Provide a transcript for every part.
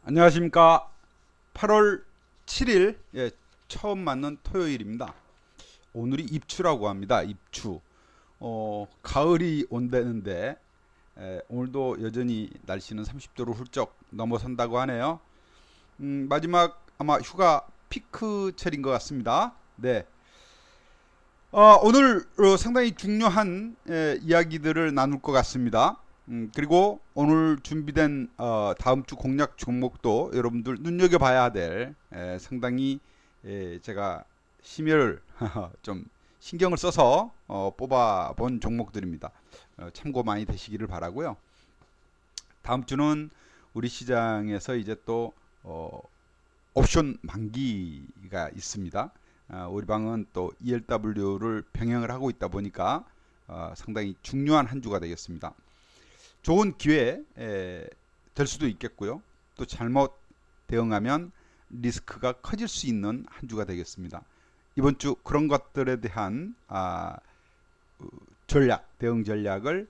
안녕하십니까. 8월 7일 처음 맞는 토요일입니다. 오늘이 입추라고 합니다. 입추. 가을이 온다는데 오늘도 여전히 날씨는 30도를 훌쩍 넘어선다고 하네요. 마지막 아마 휴가 피크철인 것 같습니다. 네. 오늘 상당히 중요한 이야기들을 나눌 것 같습니다. 그리고 오늘 준비된 다음 주 공략 종목도 여러분들 눈여겨봐야 될 상당히 제가 심혈을 좀 신경을 써서 뽑아본 종목들입니다. 참고 많이 되시기를 바라고요. 다음 주는 우리 시장에서 이제 또 옵션 만기가 있습니다. 우리 방은 또 ELW를 병행을 하고 있다 보니까 상당히 중요한 한 주가 되겠습니다. 좋은 기회 될 수도 있겠고요. 또 잘못 대응하면 리스크가 커질 수 있는 한 주가 되겠습니다. 이번 주 그런 것들에 대한 전략, 대응 전략을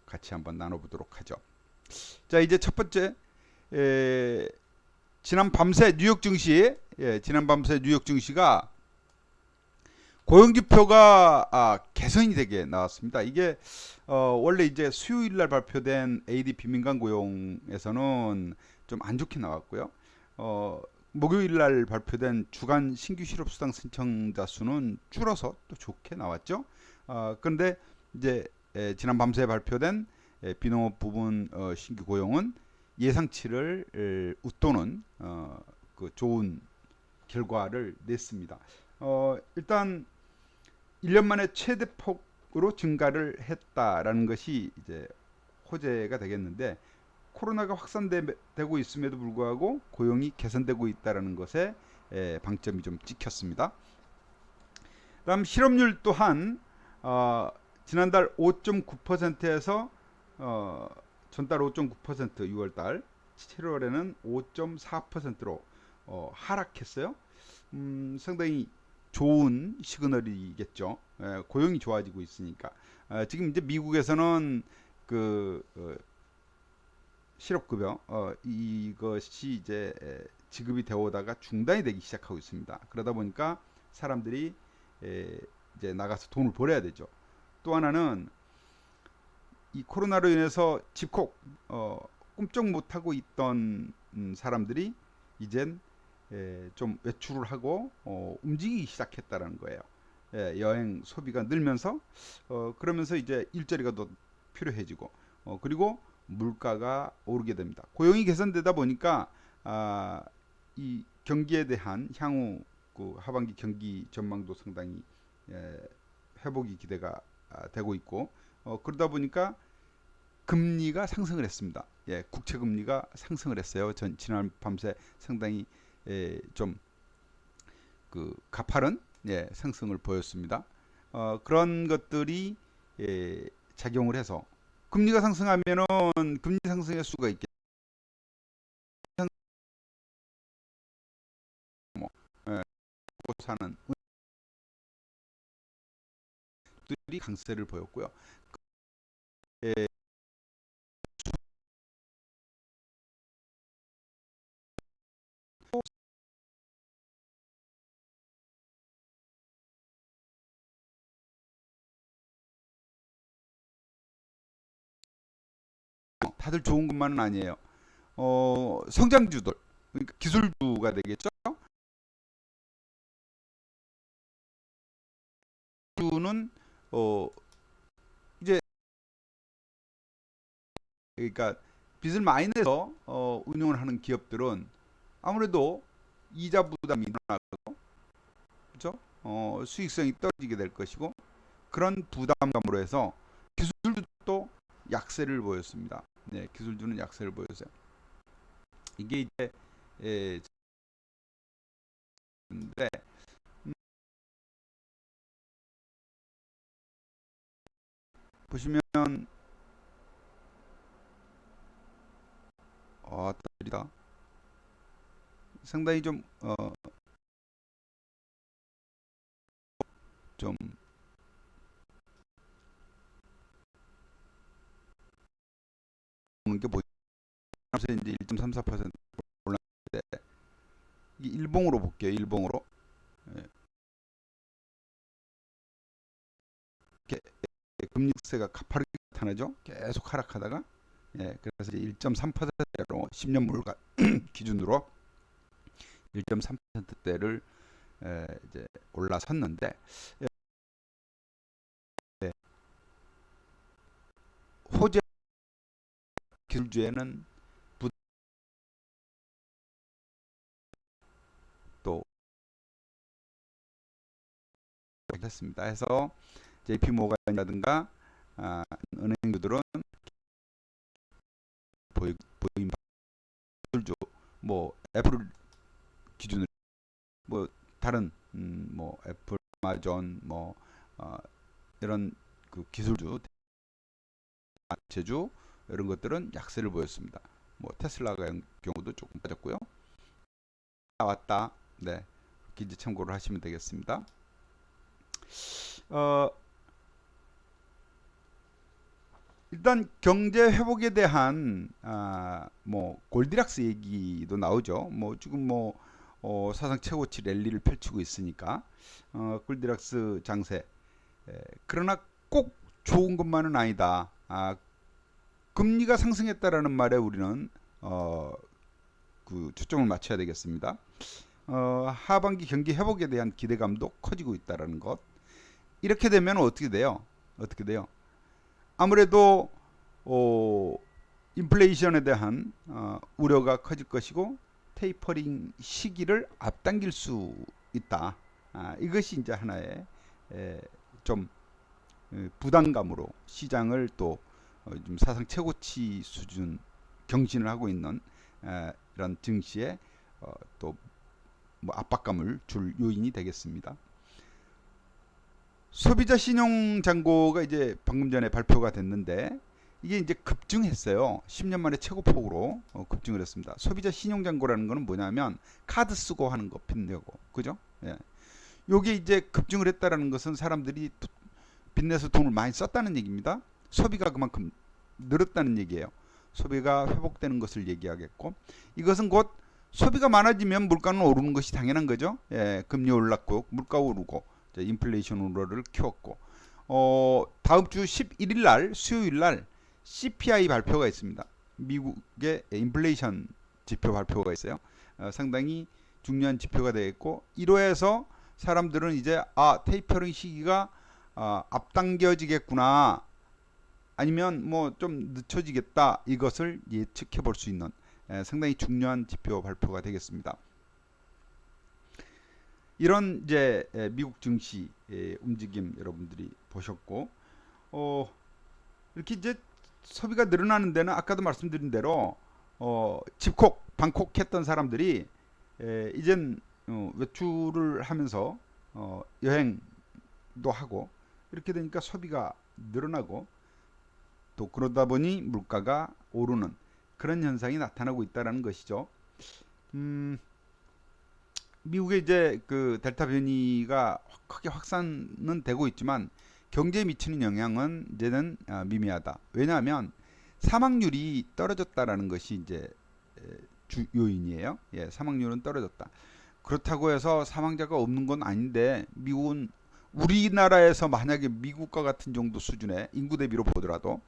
같이 한번 나눠보도록 하죠. 자, 이제 첫 번째 지난 밤새 뉴욕 증시가 고용지표가 개선이 되게 나왔습니다. 이게 원래 이제 수요일 날 발표된 ADP 민간 고용에서는 좀 안 좋게 나왔고요. 목요일 날 발표된 주간 신규 실업 수당 신청자 수는 줄어서 또 좋게 나왔죠. 그런데 이제 지난 밤새 발표된 비농업 부분 신규 고용은 예상치를 웃도는 그 좋은 결과를 냈습니다. 일단 1년 만에 최대폭으로 증가를 했다라는 것이 이제 호재가 되겠는데, 코로나가 확산되고 있음에도 불구하고 고용이 개선되고 있다라는 것에 방점이 좀 찍혔습니다. 다음 실업률 또한 지난달 5.9%에서 전달 5.9%, 6월달 7월에는 5.4%로 하락했어요. 상당히 좋은 시그널이겠죠. 고용이 좋아지고 있으니까. 지금 이제 미국에서는 그 실업급여 이것이 이제 지급이 되어 오다가 중단이 되기 시작하고 있습니다. 그러다 보니까 사람들이 이제 나가서 돈을 벌어야 되죠. 또 하나는 이 코로나로 인해서 집콕 꿈쩍 못하고 있던 사람들이 이젠 좀 외출을 하고 움직이기 시작했다는 거예요. 여행 소비가 늘면서 그러면서 이제 일자리가 더 필요해지고 그리고 물가가 오르게 됩니다. 고용이 개선되다 보니까 이 경기에 대한 향후 그 하반기 경기 전망도 상당히 회복이 기대가 되고 있고 그러다 보니까 금리가 상승을 했습니다. 국채 금리가 상승을 했어요. 지난 밤새 상당히 좀 그 가파른 상승을 보였습니다. 그런 것들이 작용을 해서 금리가 상승하면은 금리 상승의 수가 있겠죠. 뭐, 예, 사는 들이 강세를 보였고요. 예, 다들 좋은 것만은 아니에요. 성장주들, 그러니까 기술주가 되겠죠. 주는 어, 이제 그러니까 빚을 많이 내서 운영을 하는 기업들은 아무래도 이자 부담이 늘어나고 그렇죠? 수익성이 떨어지게 될 것이고 그런 부담감으로 해서 기술주도 약세를 보였습니다. 네, 기술주는 약세를 보였어요. 이게 이제 근데 보시면 떨리다 상당히 좀 오는 게 보이면서 이제 1.34% 일봉으로 볼게요. 일봉으로. 예, 이렇게 금융세가 가파르게 나타나죠. 계속 하락하다가 그래서 이제 1.3%대로 10년 물가 기준으로 1.3%대를 이제 올라섰는데 예, 호재 기술주에는 또 했습니다. 해서 JP 모간이라든가 은행주들은 보임 기술주 뭐 애플 기준으로 뭐 다른 뭐 애플, 아마존 뭐 이런 그 기술주, 제주 이런 것들은 약세를 보였습니다. 뭐 테슬라가 경우도 조금 빠졌고요. 나왔다. 네, 이제 참고를 하시면 되겠습니다. 어, 일단 경제 회복에 대한 뭐 골디락스 얘기도 나오죠. 뭐 지금 뭐 사상 최고치 랠리를 펼치고 있으니까 골디락스 장세. 그러나 꼭 좋은 것만은 아니다. 금리가 상승했다라는 말에 우리는 그 초점을 맞춰야 되겠습니다. 하반기 경기 회복에 대한 기대감도 커지고 있다라는 것. 이렇게 되면 어떻게 돼요? 어떻게 돼요? 아무래도 인플레이션에 대한 우려가 커질 것이고 테이퍼링 시기를 앞당길 수 있다. 이것이 이제 하나의 좀 부담감으로 시장을 또 좀 사상 최고치 수준 경신을 하고 있는 이런 증시에 또 뭐 압박감을 줄 요인이 되겠습니다. 소비자 신용 잔고가 이제 방금 전에 발표가 됐는데 이게 이제 급증했어요. 10년 만에 최고폭으로 급증을 했습니다. 소비자 신용 잔고라는 거는 뭐냐면 카드 쓰고 하는 거 빚내고, 그죠? 예. 요게 이제 급증을 했다라는 것은 사람들이 빚내서 돈을 많이 썼다는 얘기입니다. 소비가 그만큼 늘었다는 얘기예요. 소비가 회복되는 것을 얘기하겠고, 이것은 곧 소비가 많아지면 물가는 오르는 것이 당연한 거죠. 예, 금리 올랐고 물가 오르고 인플레이션 우려를 키웠고, 다음 주 11일 날 수요일 날 CPI 발표가 있습니다. 미국의 인플레이션 지표 발표가 있어요. 상당히 중요한 지표가 되겠고, 이로해서 사람들은 이제 테이퍼링 시기가 앞당겨지겠구나, 아니면 뭐 좀 늦춰지겠다, 이것을 예측해 볼 수 있는 상당히 중요한 지표 발표가 되겠습니다. 이런 이제 미국 증시 움직임 여러분들이 보셨고, 이렇게 이제 소비가 늘어나는 데는 아까도 말씀드린 대로 집콕, 방콕했던 사람들이 이젠 외출을 하면서 여행도 하고, 이렇게 되니까 소비가 늘어나고, 또 그러다 보니 물가가 오르는 그런 현상이 나타나고 있다는 것이죠. 미국의 이제 그 델타 변이가 크게 확산은 되고 있지만 경제에 미치는 영향은 이제는 미미하다. 왜냐하면 사망률이 떨어졌다라는 것이 이제 주 요인이에요. 예, 사망률은 떨어졌다. 그렇다고 해서 사망자가 없는 건 아닌데, 미국은 우리나라에서 만약에 미국과 같은 정도 수준의 인구 대비로 보더라도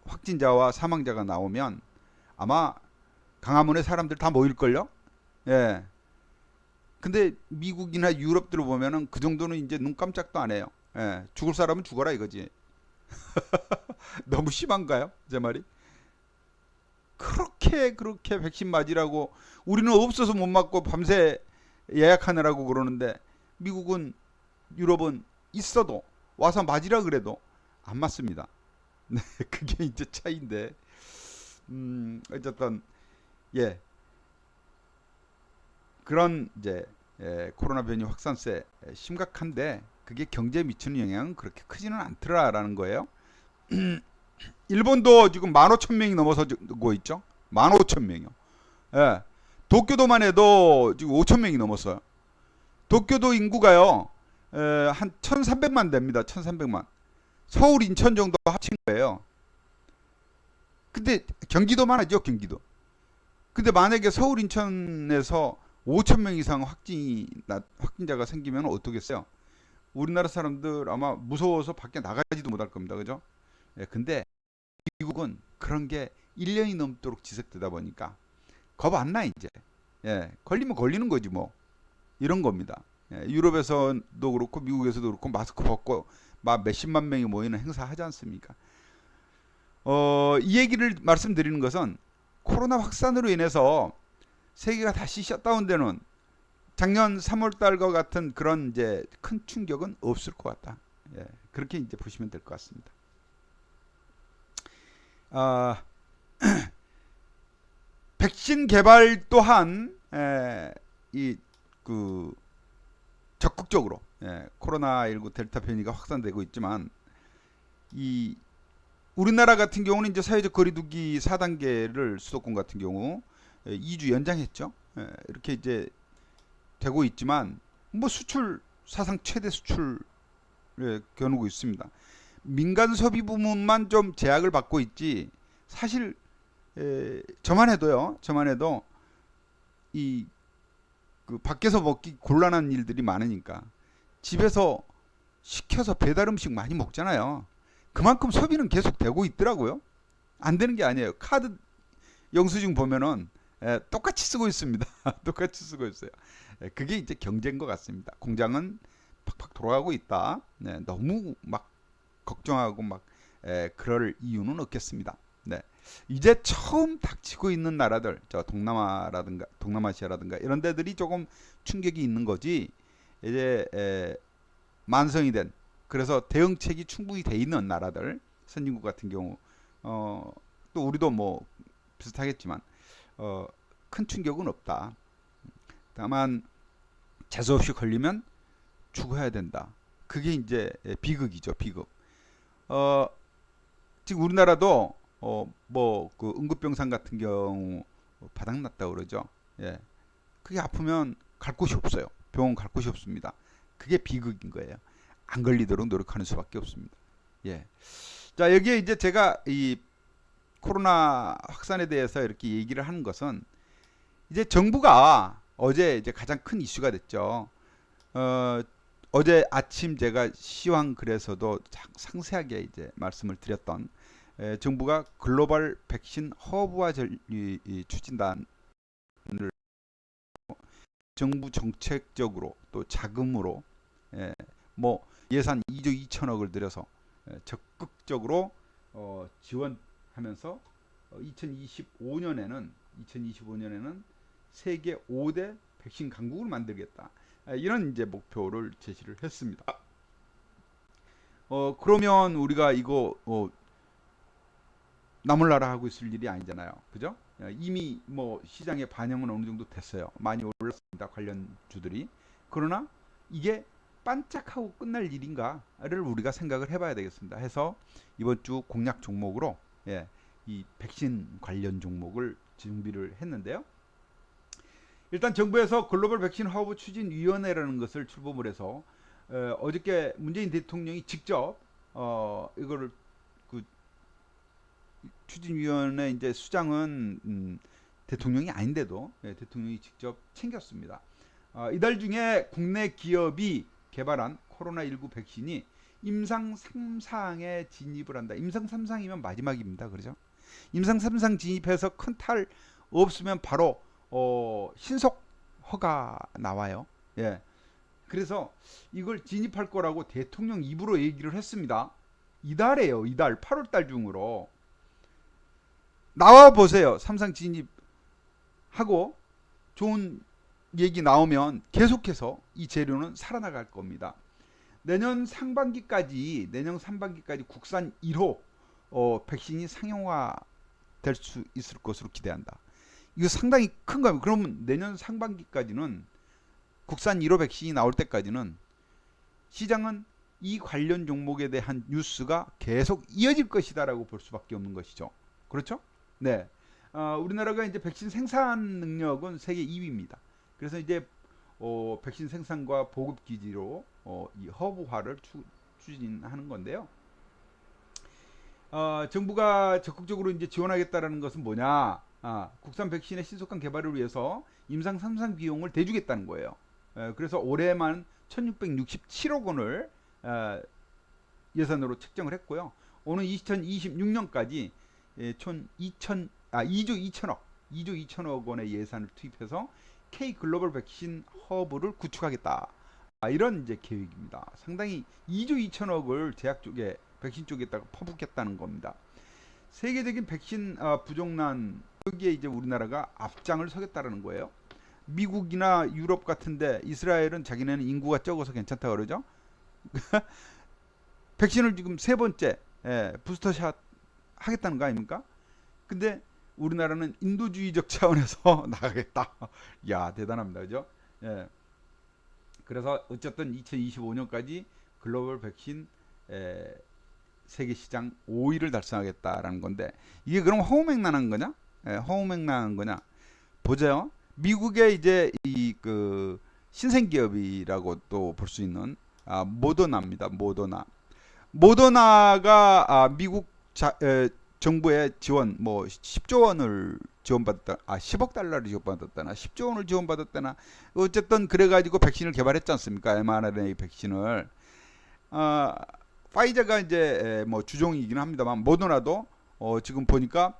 확진자와 사망자가 나오면 아마 강화문에 사람들 다 모일걸요? 예. 근데 미국이나 유럽들을 보면은 그 정도는 이제 눈 깜짝도 안 해요. 예. 죽을 사람은 죽어라 이거지. 너무 심한가요? 제 말이? 그렇게 백신 맞으라고, 우리는 없어서 못 맞고 밤새 예약하느라고 그러는데, 미국은, 유럽은 있어도 와서 맞으라 그래도 안 맞습니다. 네, 그게 이제 차이인데, 어쨌든 예, 그런 이제 코로나 변이 확산세 심각한데 그게 경제에 미치는 영향은 그렇게 크지는 않더라라는 거예요. 일본도 지금 15,000명이 넘어서고 있죠. 15,000명이요. 예. 도쿄도만 해도 지금 5,000명이 넘었어요. 도쿄도 인구가요, 한 1,300만 됩니다. 1,300만. 서울, 인천 정도 합친 거예요. 근데 경기도만 하죠, 경기도. 근데 만약에 서울 인천에서 5천 명 이상 확진자가 생기면 어떻겠어요? 우리나라 사람들 아마 무서워서 밖에 나가지도 못할 겁니다. 그죠? 예, 근데 미국은 그런 게 1년이 넘도록 지속되다 보니까 겁 안 나 이제. 예, 걸리면 걸리는 거지 뭐. 이런 겁니다. 예, 유럽에서도 그렇고 미국에서도 그렇고 마스크 벗고 막 몇십만 명이 모이는 행사 하지 않습니까? 이 얘기를 말씀드리는 것은 코로나 확산으로 인해서 세계가 다시 셧다운되는 작년 3월 달과 같은 그런 이제 큰 충격은 없을 것 같다. 예, 그렇게 이제 보시면 될 것 같습니다. 아, 백신 개발 또한 이그 적극적으로 코로나19 델타 변이가 확산되고 있지만 이 우리나라 같은 경우는 이제 사회적 거리두기 4단계를 수도권 같은 경우 2주 연장했죠. 이렇게 이제 되고 있지만 뭐 수출 사상 최대 수출을 겨누고 있습니다. 민간 소비 부문만 좀 제약을 받고 있지 사실 저만 해도 이 그 밖에서 먹기 곤란한 일들이 많으니까 집에서 시켜서 배달 음식 많이 먹잖아요. 그만큼 소비는 계속 되고 있더라고요. 안 되는 게 아니에요. 카드 영수증 보면은 똑같이 쓰고 있습니다. 똑같이 쓰고 있어요. 그게 이제 경제인 것 같습니다. 공장은 팍팍 돌아가고 있다. 네, 너무 막 걱정하고 막 그럴 이유는 없겠습니다. 네. 이제 처음 닥치고 있는 나라들, 저 동남아라든가 동남아시아라든가 이런 데들이 조금 충격이 있는 거지. 이제 만성이 된 그래서 대응책이 충분히 돼 있는 나라들, 선진국 같은 경우 또 우리도 뭐 비슷하겠지만 큰 충격은 없다. 다만 재수없이 걸리면 죽어야 된다. 그게 이제 비극이죠, 비극. 어, 지금 우리나라도 뭐 그 응급병상 같은 경우 바닥났다 그러죠. 예, 그게 아프면 갈 곳이 없어요. 병원 갈 곳이 없습니다. 그게 비극인 거예요. 안 걸리도록 노력하는 수밖에 없습니다. 예. 자, 여기에 이제 제가 이 코로나 확산에 대해서 이렇게 얘기를 하는 것은 이제 정부가 어제 이제 가장 큰 이슈가 됐죠. 어제 아침 제가 시황 글에서도 상세하게 이제 말씀을 드렸던 정부가 글로벌 백신 허브화 추진단을 정부 정책적으로 또 자금으로 뭐 예산 2조 2천억을 들여서 적극적으로 지원하면서 2025년에는 세계 5대 백신 강국을 만들겠다. 이런 이제 목표를 제시를 했습니다. 그러면 우리가 이거 남을 나라 하고 있을 일이 아니잖아요. 그죠? 이미 뭐 시장에 반영은 어느 정도 됐어요. 많이 올랐습니다. 관련주들이. 그러나 이게 반짝하고 끝날 일인가를 우리가 생각을 해봐야 되겠습니다. 해서 이번 주 공략 종목으로 이 백신 관련 종목을 준비를 했는데요. 일단 정부에서 글로벌 백신 허브 추진위원회라는 것을 출범을 해서 어저께 문재인 대통령이 직접 이거를 그 추진위원회 이제 수장은 대통령이 아닌데도 대통령이 직접 챙겼습니다. 이달 중에 국내 기업이 개발한 코로나19 백신이 임상 3상에 진입을 한다. 임상 3상이면 마지막입니다. 그렇죠? 임상 3상 진입해서 큰 탈 없으면 바로 신속 허가 나와요. 예. 그래서 이걸 진입할 거라고 대통령 입으로 얘기를 했습니다. 이달에요. 이달 8월 달 중으로 나와 보세요. 3상 진입하고 좋은 얘기 나오면 계속해서 이 재료는 살아나갈 겁니다. 내년 상반기까지 국산 1호 백신이 상용화 될 수 있을 것으로 기대한다. 이거 상당히 큰 거예요. 그러면 내년 상반기까지는 국산 1호 백신이 나올 때까지는 시장은 이 관련 종목에 대한 뉴스가 계속 이어질 것이다라고 볼 수밖에 없는 것이죠. 그렇죠? 네. 우리나라가 이제 백신 생산 능력은 세계 2위입니다. 그래서 이제 백신 생산과 보급 기지로 이 허브화를 추진하는 건데요. 정부가 적극적으로 이제 지원하겠다라는 것은 뭐냐? 국산 백신의 신속한 개발을 위해서 임상 3상 비용을 대주겠다는 거예요. 그래서 올해만 1667억 원을 예산으로 책정을 했고요. 오는 2026년까지 총 2조 2천억 원의 예산을 투입해서 K 글로벌 백신 허브를 구축하겠다. 이런 이제 계획입니다. 상당히 2조 2천억을 제약 쪽에 백신 쪽에다가 퍼붓겠다는 겁니다. 세계적인 백신 부족난 여기에 이제 우리나라가 앞장을 서겠다라는 거예요. 미국이나 유럽 같은데 이스라엘은 자기네는 인구가 적어서 괜찮다 그러죠. 백신을 지금 세 번째 부스터샷 하겠다는 거 아닙니까? 근데 우리나라는 인도주의적 차원에서 나가겠다. 야, 대단합니다. 그죠? 예. 그래서 어쨌든 2025년까지 글로벌 백신 세계 시장 5위를 달성하겠다라는 건데, 이게 그럼 허무맹랑한 거냐? 허무맹랑한 거냐? 보세요. 미국의 이제 이 그 신생기업이라고 또 볼 수 있는 모더나입니다. 모더나가 미국 정부의 지원 뭐 10조 원을 지원받았다. 10억 달러를 지원받았다나 10조 원을 지원받았다나 어쨌든 그래가지고 백신을 개발했지 않습니까? mRNA 백신을. 파이자가 이제 뭐 주종이긴 합니다만 모더나도 지금 보니까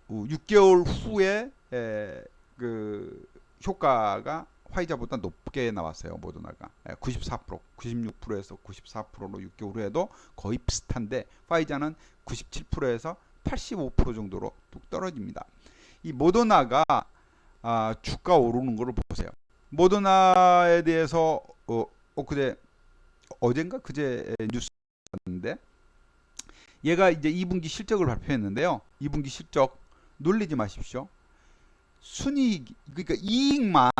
6개월 후에 그 효과가 화이자보다 높게 나왔어요. 모더나가 94%, 96%에서 94%로 6개월 후에도 거의 비슷한데 파이자는 97%에서 85% 정도로 뚝 떨어집니다. 이 모더나가 주가 오르는 거를 보세요. 모더나에 대해서 어젠가 그제 뉴스 봤는데 얘가 이제 2분기 실적을 발표했는데요. 2분기 실적 놀리지 마십시오. 순이익 그러니까 이익만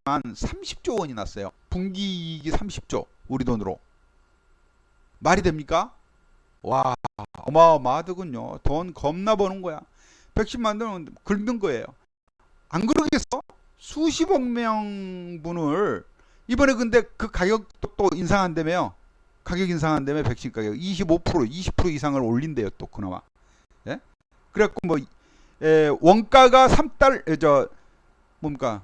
30조 원이 났어요. 분기 이익이 30조 우리 돈으로. 말이 됩니까? 와, 어마어마하더군요. 돈 겁나 버는 거야. 백신 만드는 긁는 거예요. 안 그러겠어? 수십억 명분을 이번에 근데 그 가격도 또 인상한다며요. 가격 인상한다며 백신 가격 25% 20% 이상을 올린대요. 또 그나마. 예? 그래갖고 뭐 원가가 3달 뭡니까?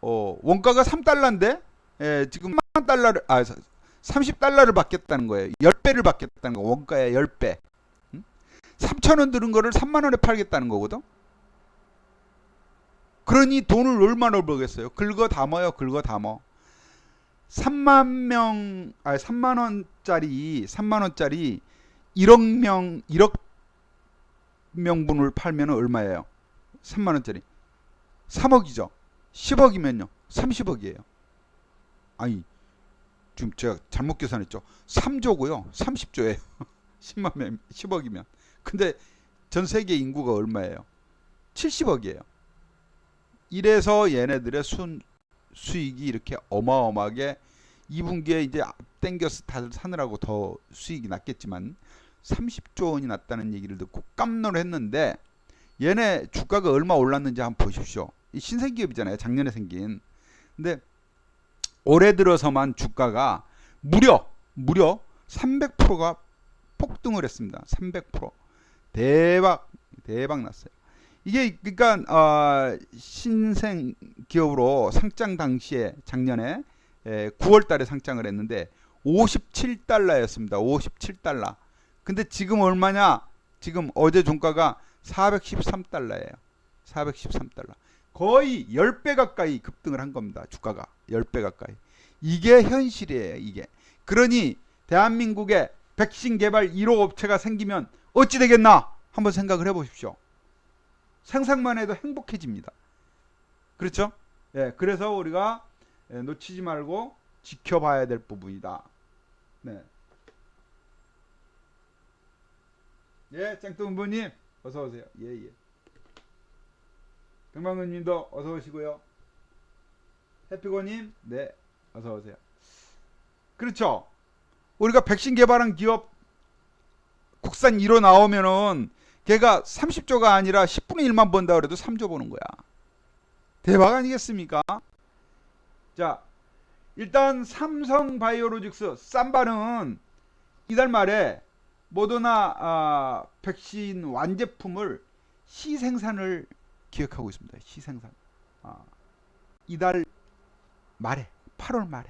원가가 3달러인데 지금 10만 달러를 30달러를 받겠다는 거예요. 10배를 받겠다는 거. 원가의 10배. 3,000원 드는 거를 3만 원에 팔겠다는 거거든. 그러니 돈을 얼마나 벌겠어요? 긁어 담아요. 3만 원짜리 1억 명분을 팔면 얼마예요? 3만 원짜리 3억이죠. 10억이면요 30억이에요. 아니 지금 제가 잘못 계산했죠. 3조고요 30조예요. 10만 명 10억이면. 근데 전 세계 인구가 얼마예요? 70억이에요. 이래서 얘네들의 수익이 이렇게 어마어마하게 2분기에 이제 땡겨서 다들 사느라고 더 수익이 났겠지만 30조 원이 났다는 얘기를 듣고 깜놀했는데 얘네 주가가 얼마 올랐는지 한번 보십시오. 이 신생기업이잖아요. 작년에 생긴. 근데 올해 들어서만 주가가 무려 300%가 폭등을 했습니다. 300%. 대박 났어요. 이게 그러니까 신생 기업으로 상장 당시에 작년에 9월 달에 상장을 했는데 57달러였습니다. 57달러. 근데 지금 얼마냐? 지금 어제 종가가 413달러예요. 413달러. 거의 10배 가까이 급등을 한 겁니다. 주가가 10배 가까이. 이게 현실이에요. 이게. 그러니 대한민국에 백신 개발 1호 업체가 생기면 어찌 되겠나? 한번 생각을 해보십시오. 상상만 해도 행복해집니다. 그렇죠? 예, 그래서 우리가 놓치지 말고 지켜봐야 될 부분이다. 네. 예, 짱뚱부님 어서 오세요. 예. 백만근님도 어서 오시고요. 해피고님, 네, 어서 오세요. 그렇죠? 우리가 백신 개발한 기업 국산 1호 나오면은 걔가 30조가 아니라 10분의 1만 번다 그래도 3조 버는 거야. 대박 아니겠습니까? 자, 일단 삼성바이오로직스 삼바는 이달 말에 모더나 백신 완제품을 시생산을 기획하고 있습니다. 시생산. 이달 말에 8월 말에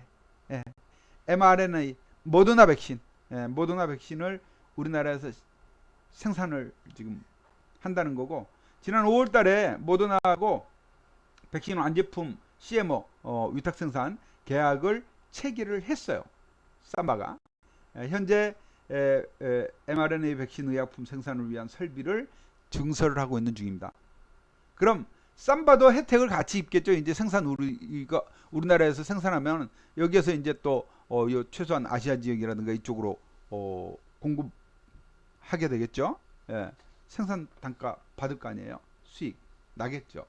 mRNA 모더나 백신, 모더나 백신을 우리나라에서 생산을 지금 한다는 거고, 지난 5월달에 모더나하고 백신 완제품 CMO 위탁 생산 계약을 체결을 했어요. 삼바가 현재 mRNA 백신 의약품 생산을 위한 설비를 증설을 하고 있는 중입니다. 그럼 삼바도 혜택을 같이 입겠죠. 이제 생산 우리나라에서 생산하면 여기에서 이제 또 최소한 아시아 지역이라든가 이쪽으로 공급하게 되겠죠. 생산 단가 받을 거 아니에요. 수익 나겠죠.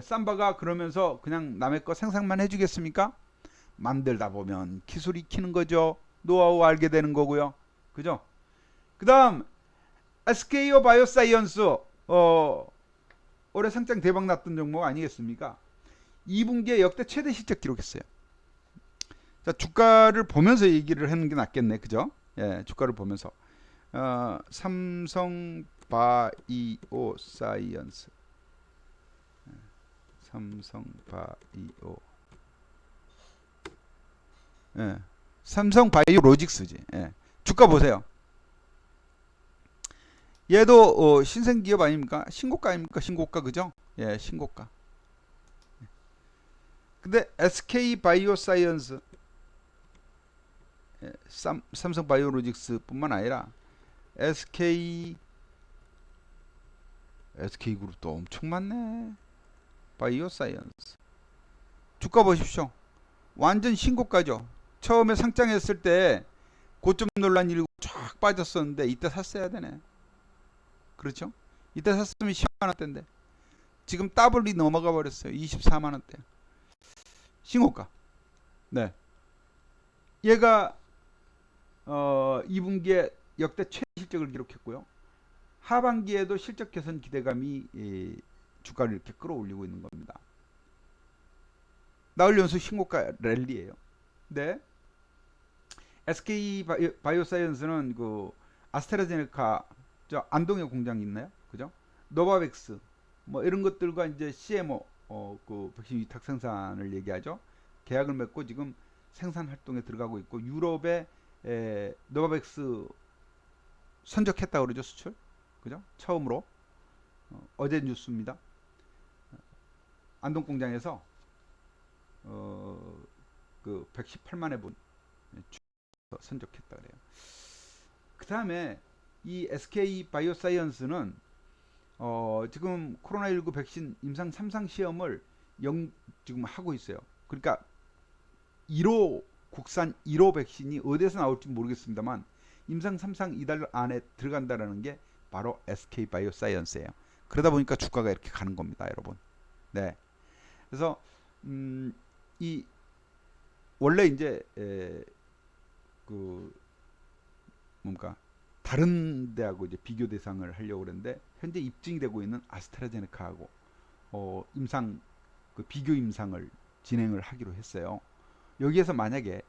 삼바가 그러면서 그냥 남의 거 생산만 해주겠습니까? 만들다 보면 기술이 익히는 거죠. 노하우 알게 되는 거고요. 그죠? 그 다음 SKO 바이오사이언스 올해 상장 대박 났던 종목 아니겠습니까? 2분기에 역대 최대 실적 기록했어요. 자, 주가를 보면서 얘기를 하는 게 낫겠네. 그죠? 주가를 보면서 삼성 바이오 사이언스, 삼성 바이오, 삼성 바이오 로직스지. 주가 보세요. 얘도 신생기업 아닙니까? 신고가 아닙니까? 신고가. 그죠? 신고가. 근데 SK 바이오사이언스, 삼성 바이오로직스 뿐만 아니라 SK 그룹도 엄청 많네. 바이오사이언스 주가 보십시오. 완전 신고가죠. 처음에 상장했을 때 고점 논란 일고 쫙 빠졌었는데 이때 샀어야 되네. 그렇죠? 이때 샀으면 10만원대인데 지금 더블이 넘어가 버렸어요. 24만원대 신고가. 네, 얘가 2분기에 역대 최대 실적을 기록했고요. 하반기에도 실적 개선 기대감이 주가를 이렇게 끌어올리고 있는 겁니다. 나흘 연속 신고가 랠리예요. 네, SK 바이오사이언스는 그 아스트라제네카 저 안동에 공장이 있나요? 그죠? 노바백스 뭐 이런 것들과 이제 CMO 그 백신 위탁 생산을 얘기하죠. 계약을 맺고 지금 생산 활동에 들어가고 있고, 유럽에 노바백스 선적했다 그러죠. 수출. 그죠? 처음으로 어제 뉴스입니다. 안동 공장에서 그 118만 회분 선적했다 그래요. 그 다음에 이 SK 바이오사이언스는 지금 코로나19 백신 임상 3상 시험을 지금 하고 있어요. 그러니까 1호 국산 1호 백신이 어디에서 나올지 모르겠습니다만 임상 3상 이달 안에 들어간다는 게 바로 SK 바이오사이언스예요. 그러다 보니까 주가가 이렇게 가는 겁니다, 여러분. 네. 그래서 이 원래 이제 그 뭔가 다른 데하고 이제 비교 대상을 하려고 그랬는데 현재 입증이 되고 있는 아스트라제네카하고 임상 그 비교 임상을 진행을 하기로 했어요. 여기에서 만약에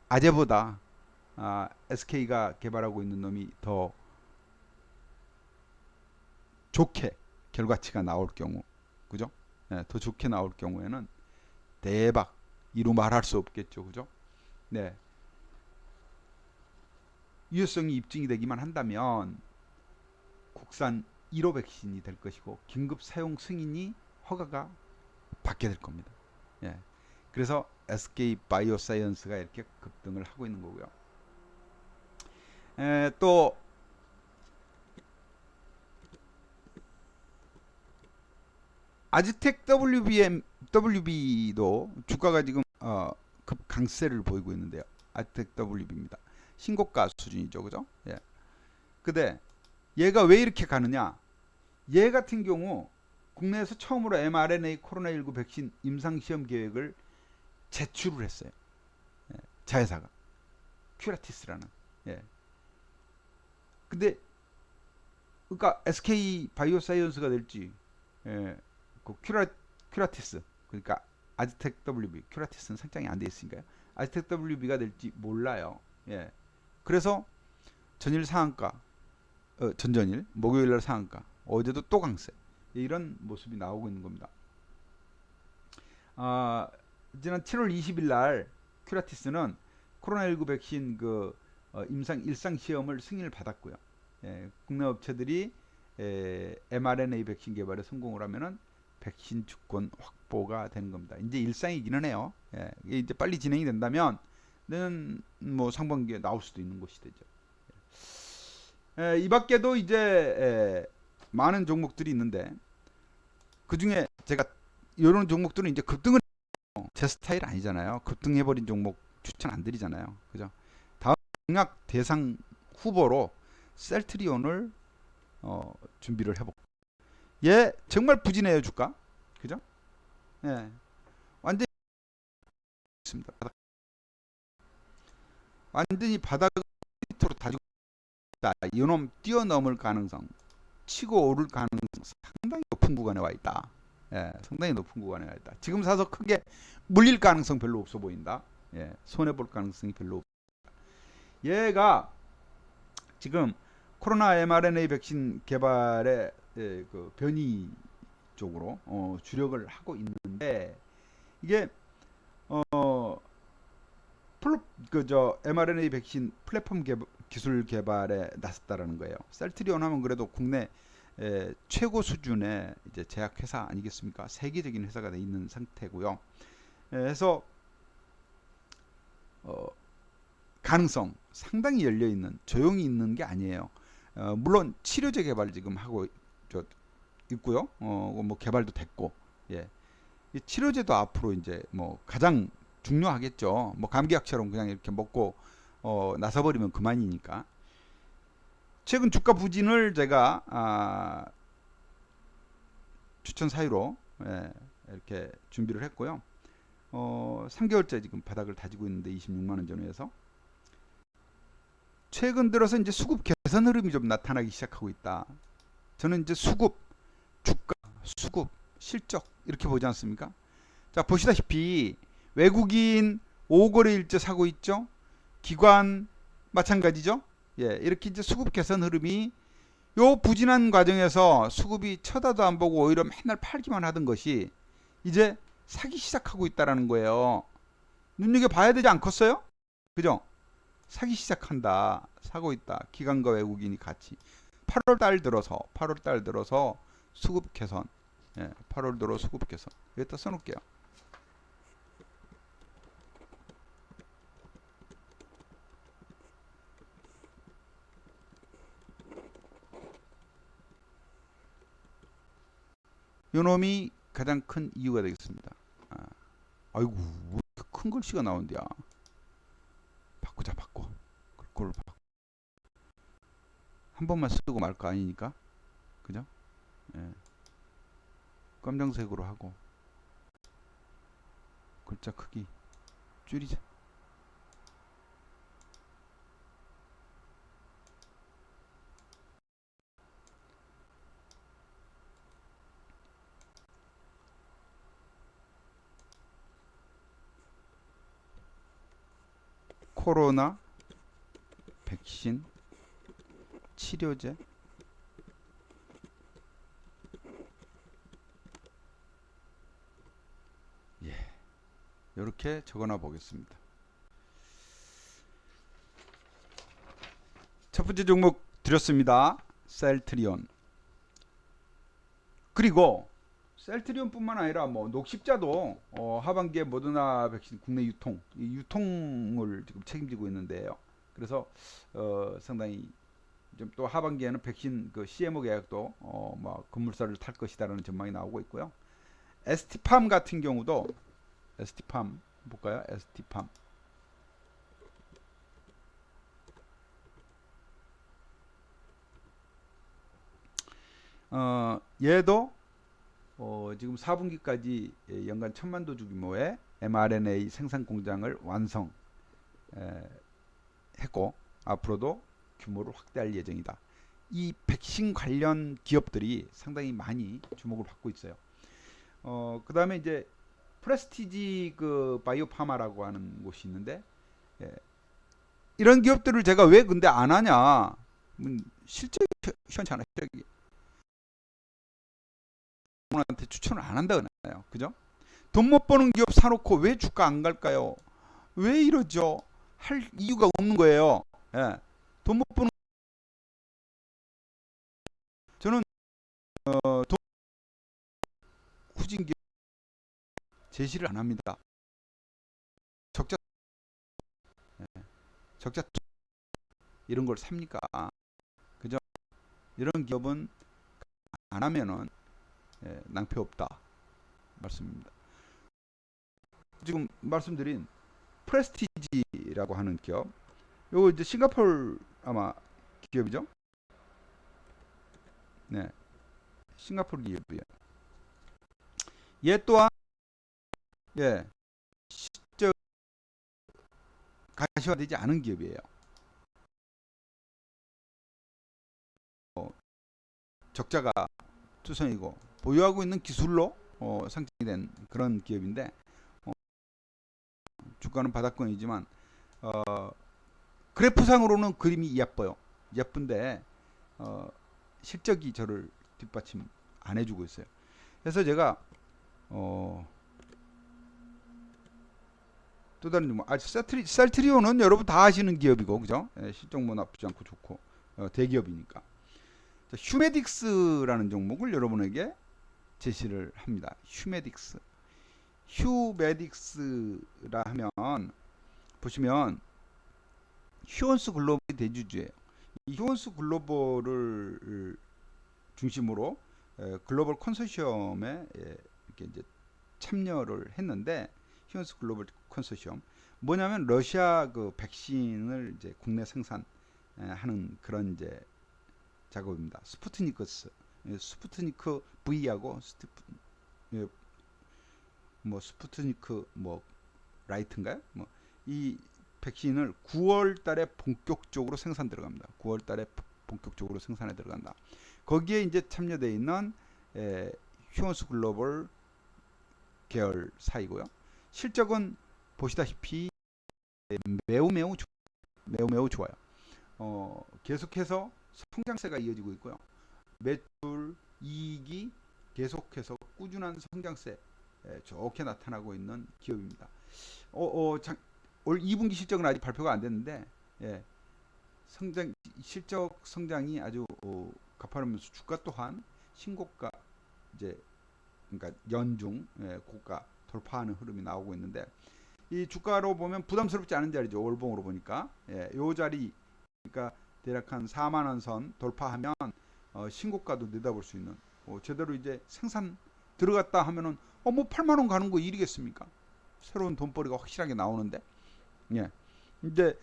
아재보다 SK가 개발하고 있는 놈이 더 좋게 결과치가 나올 경우, 그죠? 더 좋게 나올 경우에는 대박, 이루 말할 수 없겠죠, 그죠? 네, 유효성이 입증이 되기만 한다면 국산 1호 백신이 될 것이고 긴급 사용 승인이 허가가 받게 될 겁니다. 그래서 SK 바이오사이언스가 이렇게 급등을 하고 있는 거고요. 또 아즈텍 WB도 주가가 지금 급 강세를 보이고 있는데요. 아즈텍 WB입니다. 신고가 수준이죠, 그죠? 근데 얘가 왜 이렇게 가느냐? 얘 같은 경우 국내에서 처음으로 mRNA 코로나19 백신 임상시험 계획을 제출을 했어요. 자회사가 큐라티스라는. 근데 그러니까 SK 바이오사이언스가 될지 그 큐라티스, 그러니까 아즈텍 WB, 큐라티스는 상장이 안 돼 있으니까요. 아즈텍 WB가 될지 몰라요. 그래서 전일 상한가, 전전일 목요일날 상한가, 어제도 또 강세. 이런 모습이 나오고 있는 겁니다. 지난 7월 20일 날 큐라티스는 코로나19 백신 임상 일상 시험을 승인을 받았고요. 국내 업체들이 mRNA 백신 개발에 성공을 하면은 백신 주권 확보가 되는 겁니다. 이제 일상이기는 해요. 이게 이제 빨리 진행이 된다면 뭐 상반기에 나올 수도 있는 것이 되죠. 이 밖에도 이제 많은 종목들이 있는데 그 중에 제가 이런 종목들은 이제 급등을 제 스타일 아니잖아요. 급등해버린 종목 추천 안 드리잖아요. 그죠? 다음 공략 대상 후보로 셀트리온을 준비를 해볼게요. 얘 정말 부진해요 주가. 그죠? 예. 완전히 있습니다. 완전히 바닥으로 다지고 있다. 이놈 뛰어넘을 가능성, 치고 오를 가능성 상당히 높은 구간에 와 있다. 상당히 높은 구간에 와 있다. 지금 사서 크게 물릴 가능성 별로 없어 보인다. 손해 볼 가능성이 별로 없다. 얘가 지금 코로나 mRNA 백신 개발의 그 변이 쪽으로 주력을 하고 있는데 이게 mRNA 백신 플랫폼 기술 개발에 나섰다라는 거예요. 셀트리온 하면 그래도 국내 최고 수준의 이제 제약 회사 아니겠습니까? 세계적인 회사가 돼 있는 상태고요. 그래서 가능성 상당히 열려 있는, 조용히 있는 게 아니에요. 물론 치료제 개발 지금 하고 있고요. 뭐 개발도 됐고, 이 치료제도 앞으로 이제 뭐 가장 중요하겠죠. 뭐 감기약처럼 그냥 이렇게 먹고 나서버리면 그만이니까. 최근 주가 부진을 제가 추천 사유로 이렇게 준비를 했고요. 3개월째 지금 바닥을 다지고 있는데 26만원 전후에서 최근 들어서 이제 수급 개선 흐름이 좀 나타나기 시작하고 있다. 저는 이제 수급, 주가, 수급, 실적 이렇게 보지 않습니까? 자, 보시다시피 외국인 5거래일제 사고 있죠. 기관 마찬가지죠. 이렇게 이제 수급 개선 흐름이 요 부진한 과정에서 수급이 쳐다도 안 보고 오히려 맨날 팔기만 하던 것이 이제 사기 시작하고 있다라는 거예요. 눈여겨 봐야 되지 않겠어요? 그죠? 사기 시작한다. 사고 있다. 기관과 외국인이 같이 8월 달 들어서 수급 개선. 8월 들어 수급 개선. 여기다 써놓을게요. 요놈이 가장 큰 이유가 되겠습니다. 아이고 왜 이렇게 큰 글씨가 나온대야. 바꾸자 바꿔. 그걸 한 번만 쓰고 말 거 아니니까. 그죠? 검정색으로 하고 글자 크기 줄이자. 코로나 백신 치료제 이렇게 적어놔 보겠습니다. 첫 번째 종목 드렸습니다. 셀트리온. 그리고 셀트리온뿐만 아니라 뭐 녹십자도 하반기에 모더나 백신 국내 유통을 지금 책임지고 있는데요. 그래서 상당히 좀 또 하반기에는 백신 그 CMO 계약도 뭐 급물살을 탈 것이다라는 전망이 나오고 있고요. ST팜 같은 경우도 ST팜 볼까요? ST팜 얘도 지금 4분기까지 연간 1000만 도주 규모의 mRNA 생산 공장을 완성했고 앞으로도 규모를 확대할 예정이다. 이 백신 관련 기업들이 상당히 많이 주목을 받고 있어요. 그 다음에 이제 프레스티지 그 바이오파마라고 하는 곳이 있는데 이런 기업들을 제가 왜 근데 안 하냐? 실적이 시원찮아. 실적이 여러분한테 추천을 안 한다 그러나요? 그죠? 돈 못 버는 기업 사놓고 왜 주가 안 갈까요? 왜 이러죠? 할 이유가 없는 거예요. 예. 돈 못 버는 저는 돈 후진 기업 제시를 안 합니다. 적자 적자 이런 걸 삽니까? 그죠? 이런 기업은 안 하면은 낭패 없다 말씀입니다. 지금 말씀드린 프레스티지라고 하는 기업, 요거 이제 싱가포르 아마 기업이죠? 네, 싱가포르 기업이에요. 얘 또한 예, 저 가시화되지 않은 기업이에요. 적자가 투성이고 보유하고 있는 기술로 상장된 그런 기업인데 주가는 바닥권이지만 그래프상으로는 그림이 예뻐요. 예쁜데 실적이 저를 뒷받침 안 해주고 있어요. 그래서 제가 또 다른 뭐 셀트리온은 여러분 다 아시는 기업이고 그죠? 실적 뭐 나쁘지 않고 좋고 대기업이니까. 휴메딕스라는 종목을 여러분에게 제시를 합니다. 휴메딕스라 하면 보시면 휴원스 글로벌이 대주주예요. 이 휴원스 글로벌을 중심으로 글로벌 컨소시엄에 이렇게 이제 참여를 했는데 휴원스 글로벌 컨소시엄 뭐냐면 러시아 그 백신을 이제 국내 생산하는 그런 이제 작업입니다. 스푸트니크 V하고 뭐 스푸트니크 뭐 라이트인가요? 뭐 이 백신을 9월 달에 본격적으로 생산 들어갑니다. 9월 달에 본격적으로 생산에 들어간다. 거기에 이제 참여되어 있는 휴원스 글로벌 계열사이고요. 실적은 보시다시피 매우 좋아요. 계속해서 성장세가 이어지고 있고요. 매출, 이익이 계속해서 꾸준한 성장세 좋게 나타나고 있는 기업입니다. 올 2분기 실적은 아직 발표가 안 됐는데 실적 성장이 아주 가파르면서 주가 또한 신고가 이제 그러니까 연중 고가 돌파하는 흐름이 나오고 있는데 이 주가로 보면 부담스럽지 않은 자리죠. 월봉으로 보니까 요 자리 그러니까 대략 한 4만 원 선 돌파하면 신고가도 내다볼 수 있는 제대로 이제 생산 들어갔다 하면은 뭐 8만 원 가는 거 일이겠습니까? 새로운 돈벌이가 확실하게 나오는데 이제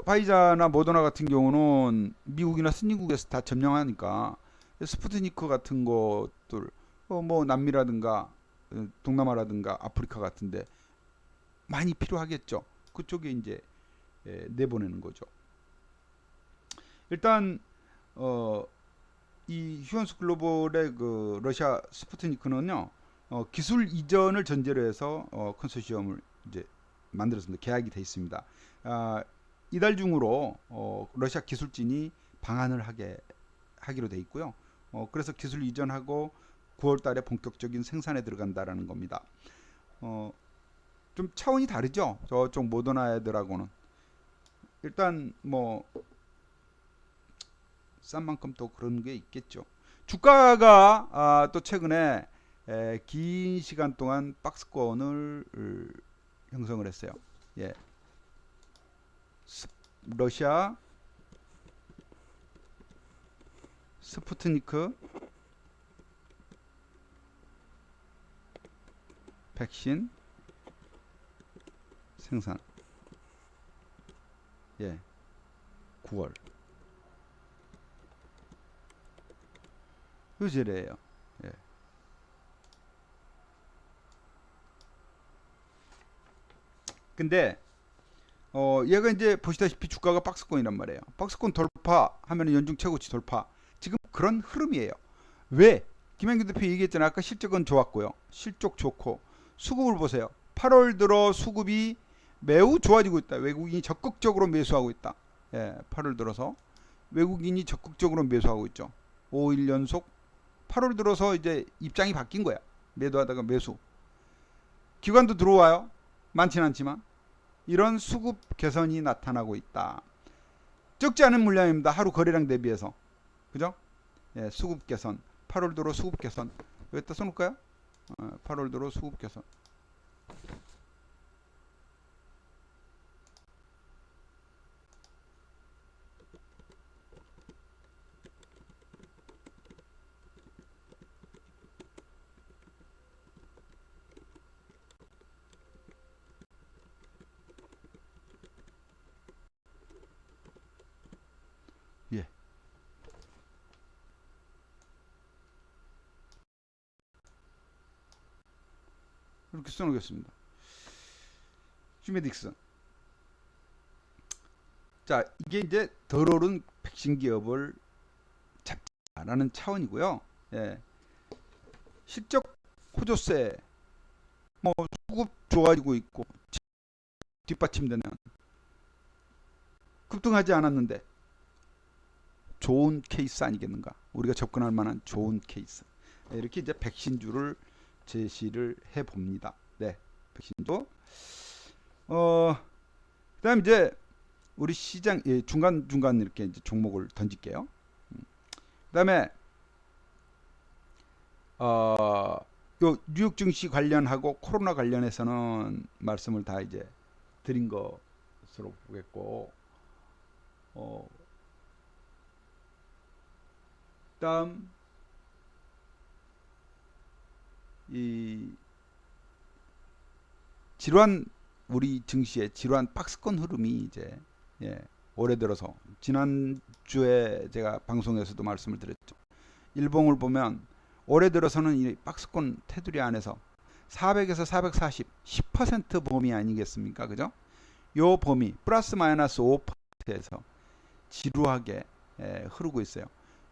화이자나 모더나 같은 경우는 미국이나 선진국에서 다 점령하니까 스푸트니크 같은 것들 뭐 남미라든가 동남아라든가 아프리카 같은데 많이 필요하겠죠. 그쪽에 이제 내보내는 거죠. 일단 이 휴원스 글로벌의 그 러시아 스푸트니크는요 기술 이전을 전제로 해서 컨소시엄을 이제 만들었습니다. 계약이 돼 있습니다. 이달 중으로 러시아 기술진이 방한을 하기로 돼 있고요. 그래서 기술 이전하고 9월 달에 본격적인 생산에 들어간다라는 겁니다. 좀 차원이 다르죠. 저쪽 모더나 애들하고는. 일단 뭐 싼 만큼 또 그런 게 있겠죠. 주가가 또 최근에 긴 시간 동안 박스권을 형성을 했어요. 러시아 스푸트니크 백신 생산 9월 요지래요. 근데 얘가 이제 보시다시피 주가가 박스권이란 말이에요. 박스권 돌파하면 연중 최고치 돌파. 지금 그런 흐름이에요. 왜? 김현규 대표 얘기했잖아요. 아까 실적은 좋았고요. 실적 좋고 수급을 보세요. 8월 들어 수급이 매우 좋아지고 있다. 외국인이 적극적으로 매수하고 있다. 8월 들어서 외국인이 적극적으로 매수하고 있죠. 5일 연속 8월 들어서 이제 입장이 바뀐 거야. 매도하다가 매수. 기관도 들어와요. 많진 않지만 이런 수급 개선이 나타나고 있다. 적지 않은 물량입니다. 하루 거래량 대비해서. 그죠? 예, 수급 개선. 8월 들어 수급 개선. 여기다 써놓을까요? 8월 들어 수급 개선. 예. 이렇게 써놓겠습니다. 휴메딕스. 자, 이게 이제 덜 오른 백신 기업을 잡자라는 차원이고요. 예. 실적 호조세, 뭐 수급 좋아지고 있고 뒷받침되는 급등하지 않았는데 좋은 케이스 아니겠는가? 우리가 접근할 만한 좋은 케이스. 이렇게 이제 백신주를 제시를 해 봅니다. 네, 백신주. 그다음 이제 우리 시장 중간 중간 이렇게 이제 종목을 던질게요. 그다음에 요 뉴욕 증시 관련하고 코로나 관련해서는 말씀을 다 이제 드린 것으로 보겠고, 다음 이 질환, 우리 증시의 질환 박스권 흐름이 이제 올해 들어서 지난주에 제가 방송에서도 말씀을 드렸죠. 일봉을 보면 올해 들어서는 이 박스권 테두리 안에서 400에서 440, 10% 범위 아니겠습니까? 그죠? 요 범위 플러스 마이너스 5%에서 지루하게 흐르고 있어요.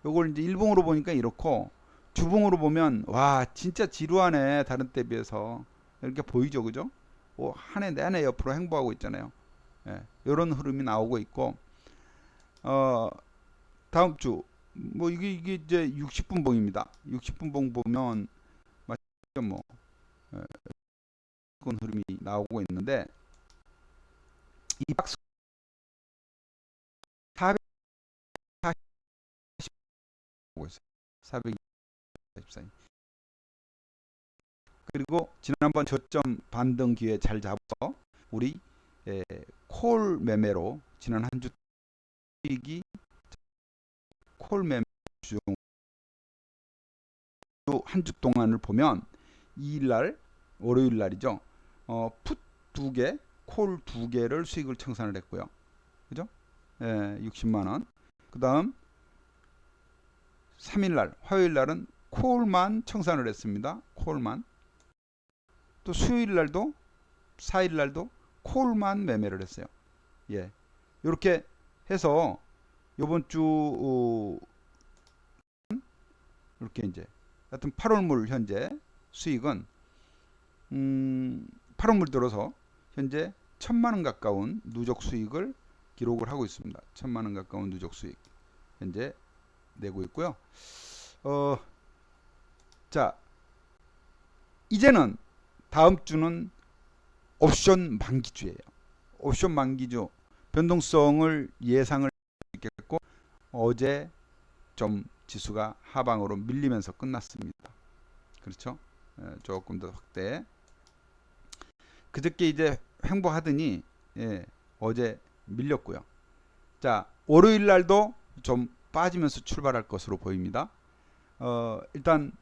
요걸 이제 일봉으로 보니까 이렇고, 주봉으로 보면 와 진짜 지루하네 다른 때 비해서 이렇게 보이죠. 그죠? 한 해 내내 옆으로 행보하고 있잖아요. 이런 흐름이 나오고 있고, 다음 주 뭐 이게 이제 60분 봉입니다. 60분 봉 보면 뭐 흐름이 나오고 있는데, 이 박스 440 보고 있어요. 424. 그리고 지난번 저점 반등 기회 잘 잡아서 우리 콜 매매로 지난 한 주 수익이 콜 매매 중 한 주 동안을 보면 2일날 월요일 날이죠. 풋 2개, 콜 2개를 수익을 청산을 했고요. 그죠? 60만 원. 그다음 3일날 화요일 날은 콜만 청산을 했습니다. 콜만. 또 수요일 날도 4일 날도 콜만 매매를 했어요. 예. 이렇게 해서 요번 주 이렇게 이제 하여튼 8월물 현재 수익은 8월물 들어서 현재 1000만 원 가까운 누적 수익을 기록을 하고 있습니다. 1000만 원 가까운 누적 수익 현재 내고 있고요. 자, 이제는 다음 주는 옵션 만기주예요. 옵션 만기주 변동성을 예상을 했고, 어제 좀 지수가 하방으로 밀리면서 끝났습니다. 그렇죠? 조금 더 확대. 그저께 이제 횡보하더니 어제 밀렸고요. 자, 월요일 날도 좀 빠지면서 출발할 것으로 보입니다. 일단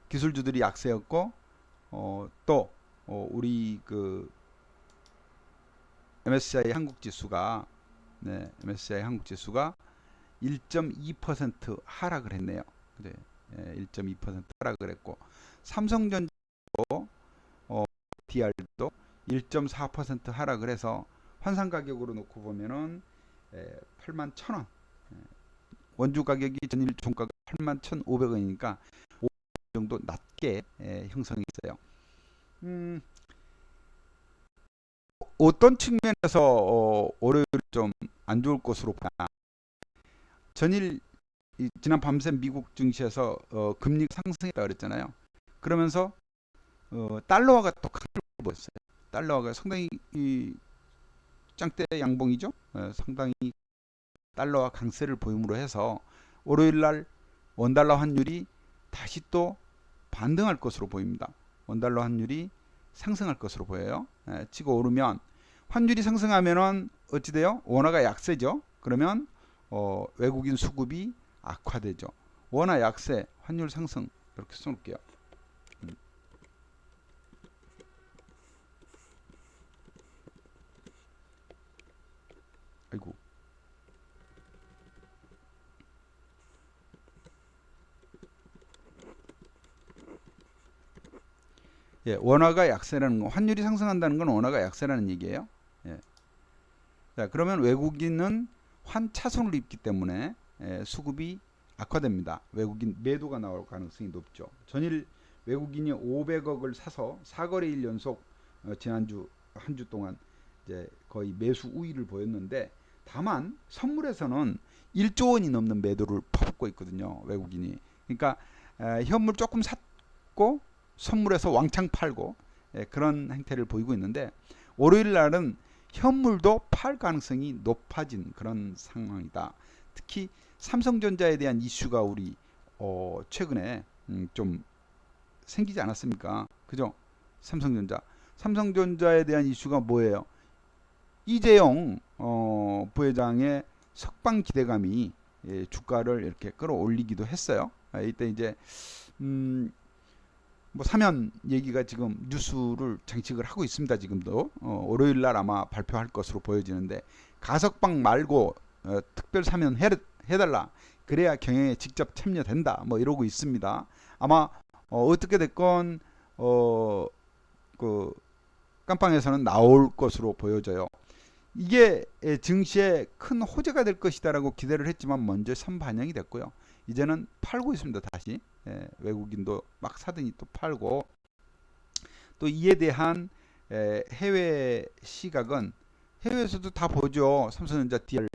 기술주들이 약세였고, 또 우리 그 MSCI 한국 지수가 MSCI 한국 지수가 1.2% 하락을 했네요. 그래, 1.2% 하락을 했고, 삼성전자도 DR도 1.4% 하락을 해서 환산 가격으로 놓고 보면은 81,000원. 원주 가격이 전일 종가가 81,500원이니까 5% 정도 낮게 형성이 있어요. 어떤 측면에서 월요일 좀 안 좋을 것으로 보나? 전일 지난 밤새 미국 증시에서 금리 상승했다 그랬잖아요. 그러면서 달러화가 또 강세를 보였어요. 달러화가 상당히 짱대 양봉이죠. 상당히 달러화 강세를 보임으로 해서 월요일 날 원달러 환율이 다시 또 반등할 것으로 보입니다. 원달러 환율이 상승할 것으로 보여요. 치고 오르면 환율이 상승하면은 어찌 돼요? 원화가 약세죠. 그러면 외국인 수급이 악화되죠. 원화 약세, 환율 상승 이렇게 써놓을게요. 아이고. 예, 원화가 약세라는 거, 환율이 상승한다는 건 원화가 약세라는 얘기예요. 예. 자, 그러면 외국인은 환차손을 입기 때문에 수급이 악화됩니다. 외국인 매도가 나올 가능성이 높죠. 전일 외국인이 500억을 사서 4거래일 연속 지난주 한 주 동안 이제 거의 매수 우위를 보였는데, 다만 선물에서는 1조 원이 넘는 매도를 퍼붓고 있거든요. 외국인이. 그러니까 현물 조금 샀고 선물에서 왕창 팔고 그런 행태를 보이고 있는데, 월요일 날은 현물도 팔 가능성이 높아진 그런 상황이다. 특히 삼성전자에 대한 이슈가 우리 최근에 좀 생기지 않았습니까? 그죠? 삼성전자에 대한 이슈가 뭐예요? 이재용 부회장의 석방 기대감이 주가를 이렇게 끌어올리기도 했어요. 이때 이제 뭐 사면 얘기가 지금 뉴스를 장식을 하고 있습니다. 지금도 월요일 날 아마 발표할 것으로 보여지는데, 가석방 말고 특별 사면 해달라, 그래야 경영에 직접 참여된다, 뭐 이러고 있습니다. 아마 어떻게 됐건 그 깜빵에서는 나올 것으로 보여져요. 이게 증시에 큰 호재가 될 것이다라고 기대를 했지만 먼저 선반영이 됐고요. 이제는 팔고 있습니다. 다시 외국인도 막 사더니 또 팔고, 또 이에 대한 해외 시각은 해외에서도 다 보죠. 삼성전자 DR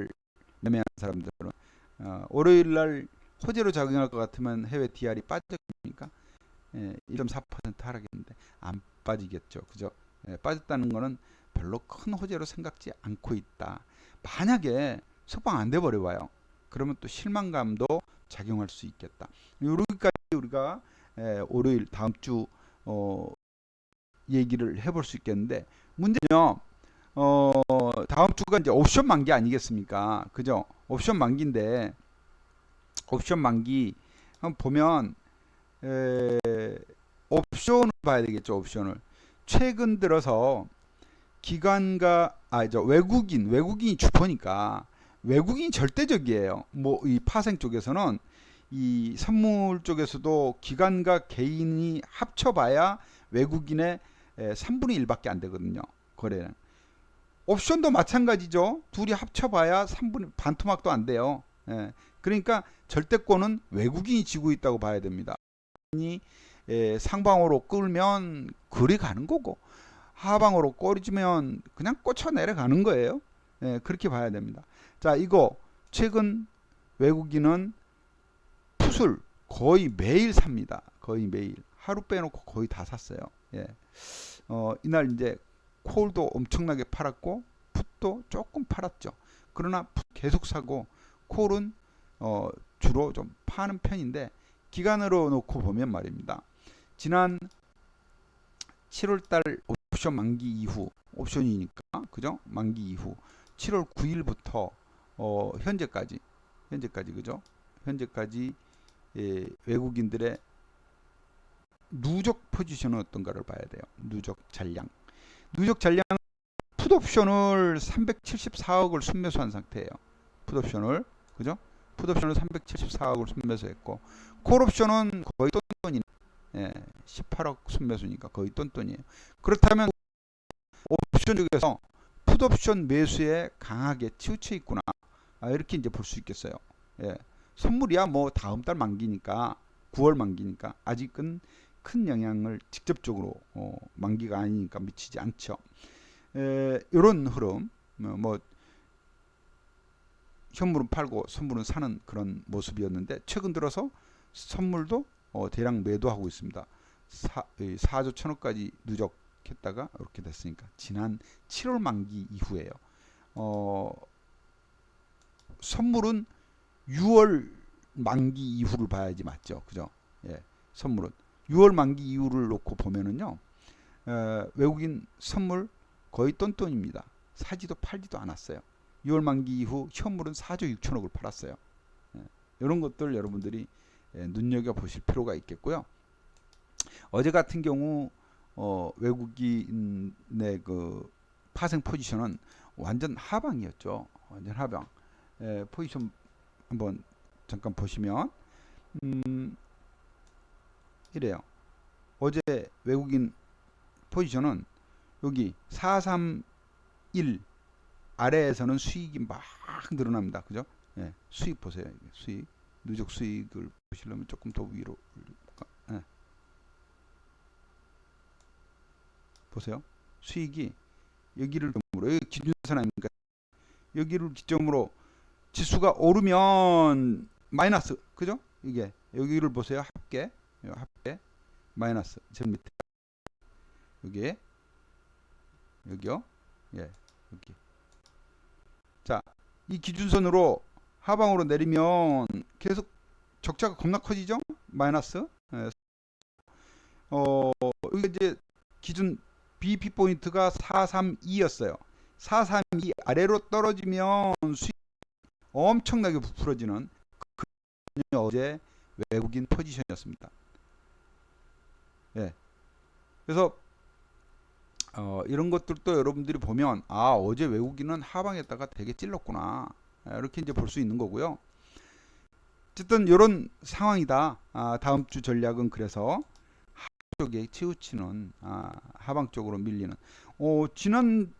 매매한 사람들은 월요일 날 호재로 작용할 것 같으면 해외 DR이 빠졌습니까? 1.4% 하락했는데 안 빠지겠죠. 그죠? 빠졌다는 거는 별로 큰 호재로 생각지 않고 있다. 만약에 석방 안 돼 버려 봐요. 그러면 또 실망감도 작용할 수 있겠다. 여기까지 우리가 월요일 다음 주 얘기를 해볼 수 있겠는데, 문제는요, 다음 주가 이제 옵션 만기 아니겠습니까? 그죠? 옵션 만기인데, 옵션 만기 한번 보면 옵션을 봐야 되겠죠. 옵션을 최근 들어서 기관과 외국인이 주포니까 외국인이 절대적이에요. 뭐 이 파생 쪽에서는, 이 선물 쪽에서도 기관과 개인이 합쳐봐야 외국인의 3분의 1밖에 안 되거든요. 거래는. 옵션도 마찬가지죠. 둘이 합쳐봐야 3분의 반토막도 안 돼요. 그러니까 절대권은 외국인이 지고 있다고 봐야 됩니다. 상방으로 끌면 그리 가는 거고, 하방으로 꼬리지면 그냥 꽂혀 내려가는 거예요. 그렇게 봐야 됩니다. 자, 이거 최근 외국인은 풋을 거의 매일 삽니다. 거의 매일. 하루 빼놓고 거의 다 샀어요. 이날 이제 콜도 엄청나게 팔았고 풋도 조금 팔았죠. 그러나 풋 계속 사고 콜은 주로 좀 파는 편인데, 기간으로 놓고 보면 말입니다. 지난 7월달 옵션 만기 이후, 옵션이니까 그죠? 만기 이후 7월 9일부터 현재까지 그죠? 현재까지 외국인들의 누적 포지션은 어떤가를 봐야 돼요. 누적 잔량 풋옵션을 374억을 순매수한 상태예요. 풋옵션을, 그죠? 풋옵션을 374억을 순매수했고, 콜옵션은 거의 똔똔이 18억 순매수니까 거의 똔똔이에요. 그렇다면 옵션 중에서 풋옵션 매수에 강하게 치우쳐 있구나, 이렇게 이제 볼 수 있겠어요. 선물이야 뭐 다음 달 만기니까, 9월 만기니까 아직은 큰 영향을 직접적으로 만기가 아니니까 미치지 않죠. 이런 흐름, 뭐 현물은 팔고 선물은 사는 그런 모습이었는데 최근 들어서 선물도 대량 매도하고 있습니다. 4조 1천억까지 누적했다가 이렇게 됐으니까 지난 7월 만기 이후에요. 선물은 6월 만기 이후를 봐야지 맞죠, 그죠? 예, 선물은 6월 만기 이후를 놓고 보면은요, 외국인 선물 거의 똔똔입니다. 사지도 팔지도 않았어요. 6월 만기 이후 현물은 4조 6천억을 팔았어요. 예, 이런 것들 여러분들이 눈여겨 보실 필요가 있겠고요. 어제 같은 경우 외국인의 그 파생 포지션은 완전 하방이었죠. 완전 하방. 포지션 한번 잠깐 보시면 이래요. 어제 외국인 포지션은 여기 431 아래에서는 수익이 막 늘어납니다. 그죠? 예, 수익 보세요. 수익 누적 수익을 보시려면 조금 더 위로 예. 보세요. 수익이 여기를 기점으로 여기 기준선 아닙니까? 여기를 기점으로 지수가 오르면 마이너스, 그죠? 이게 여기를 보세요. 합계 마이너스 제일 밑에 여기요. 예, 여기. 자, 이 기준선으로 하방으로 내리면 계속 적자가 겁나 커지죠? 마이너스. 예. 여기 이제 기준 BP 포인트가 432였어요. 432 아래로 떨어지면 수익 엄청나게 부풀어지는 어제 외국인 포지션이었습니다. 예. 그래서 이런 것들도 여러분들이 보면 어제 외국인은 하방에다가 되게 찔렀구나, 이렇게 이제 볼 수 있는 거고요. 어쨌든 이런 상황이다. 다음 주 전략은 그래서 하방 쪽에 치우치는 하방 쪽으로 밀리는. 지난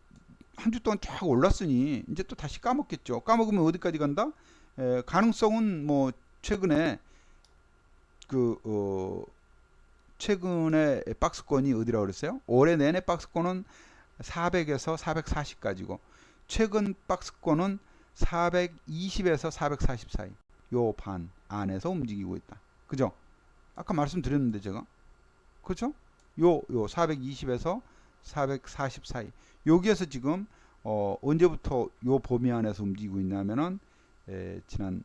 한 주 동안 쫙 올랐으니 이제 또 다시 까먹겠죠. 까먹으면 어디까지 간다? 가능성은 뭐 최근에 최근에 박스권이 어디라고 그랬어요? 올해 내내 박스권은 400에서 440까지고 최근 박스권은 420에서 440 사이, 요 반 안에서 움직이고 있다. 그죠? 아까 말씀드렸는데 제가, 그렇죠? 요 420에서 440 사이, 여기에서 지금 언제부터 요 범위 안에서 움직이고 있냐면은 지난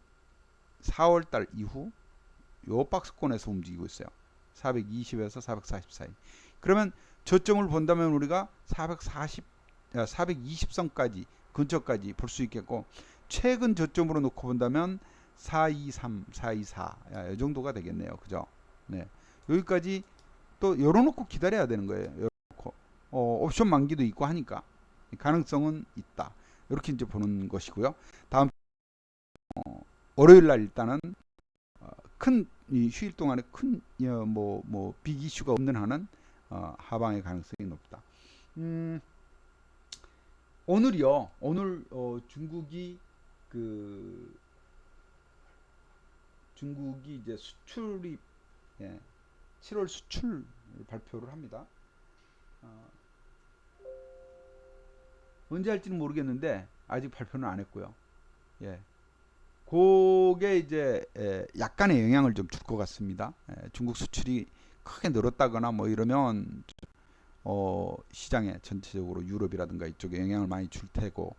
4월달 이후 요 박스권에서 움직이고 있어요. 420에서 440 사이. 그러면 저점을 본다면 우리가 420선까지 근처까지 볼 수 있겠고, 최근 저점으로 놓고 본다면 423, 424, 이 정도가 되겠네요. 그죠? 네. 여기까지 또 열어놓고 기다려야 되는 거예요. 열어놓고. 옵션 만기도 있고 하니까 가능성은 있다. 이렇게 이제 보는 것이고요. 다음 월요일 날 일단은 큰 이 휴일 동안에 큰 빅 이슈가 없는 한은 하방의 가능성이 높다. 오늘이요. 오늘 중국이 이제 수출입 7월 수출 발표를 합니다. 언제 할지는 모르겠는데 아직 발표는 안 했고요. 예. 그게 이제 약간의 영향을 좀 줄 것 같습니다. 중국 수출이 크게 늘었다거나 뭐 이러면 시장에 전체적으로 유럽이라든가 이쪽에 영향을 많이 줄 테고,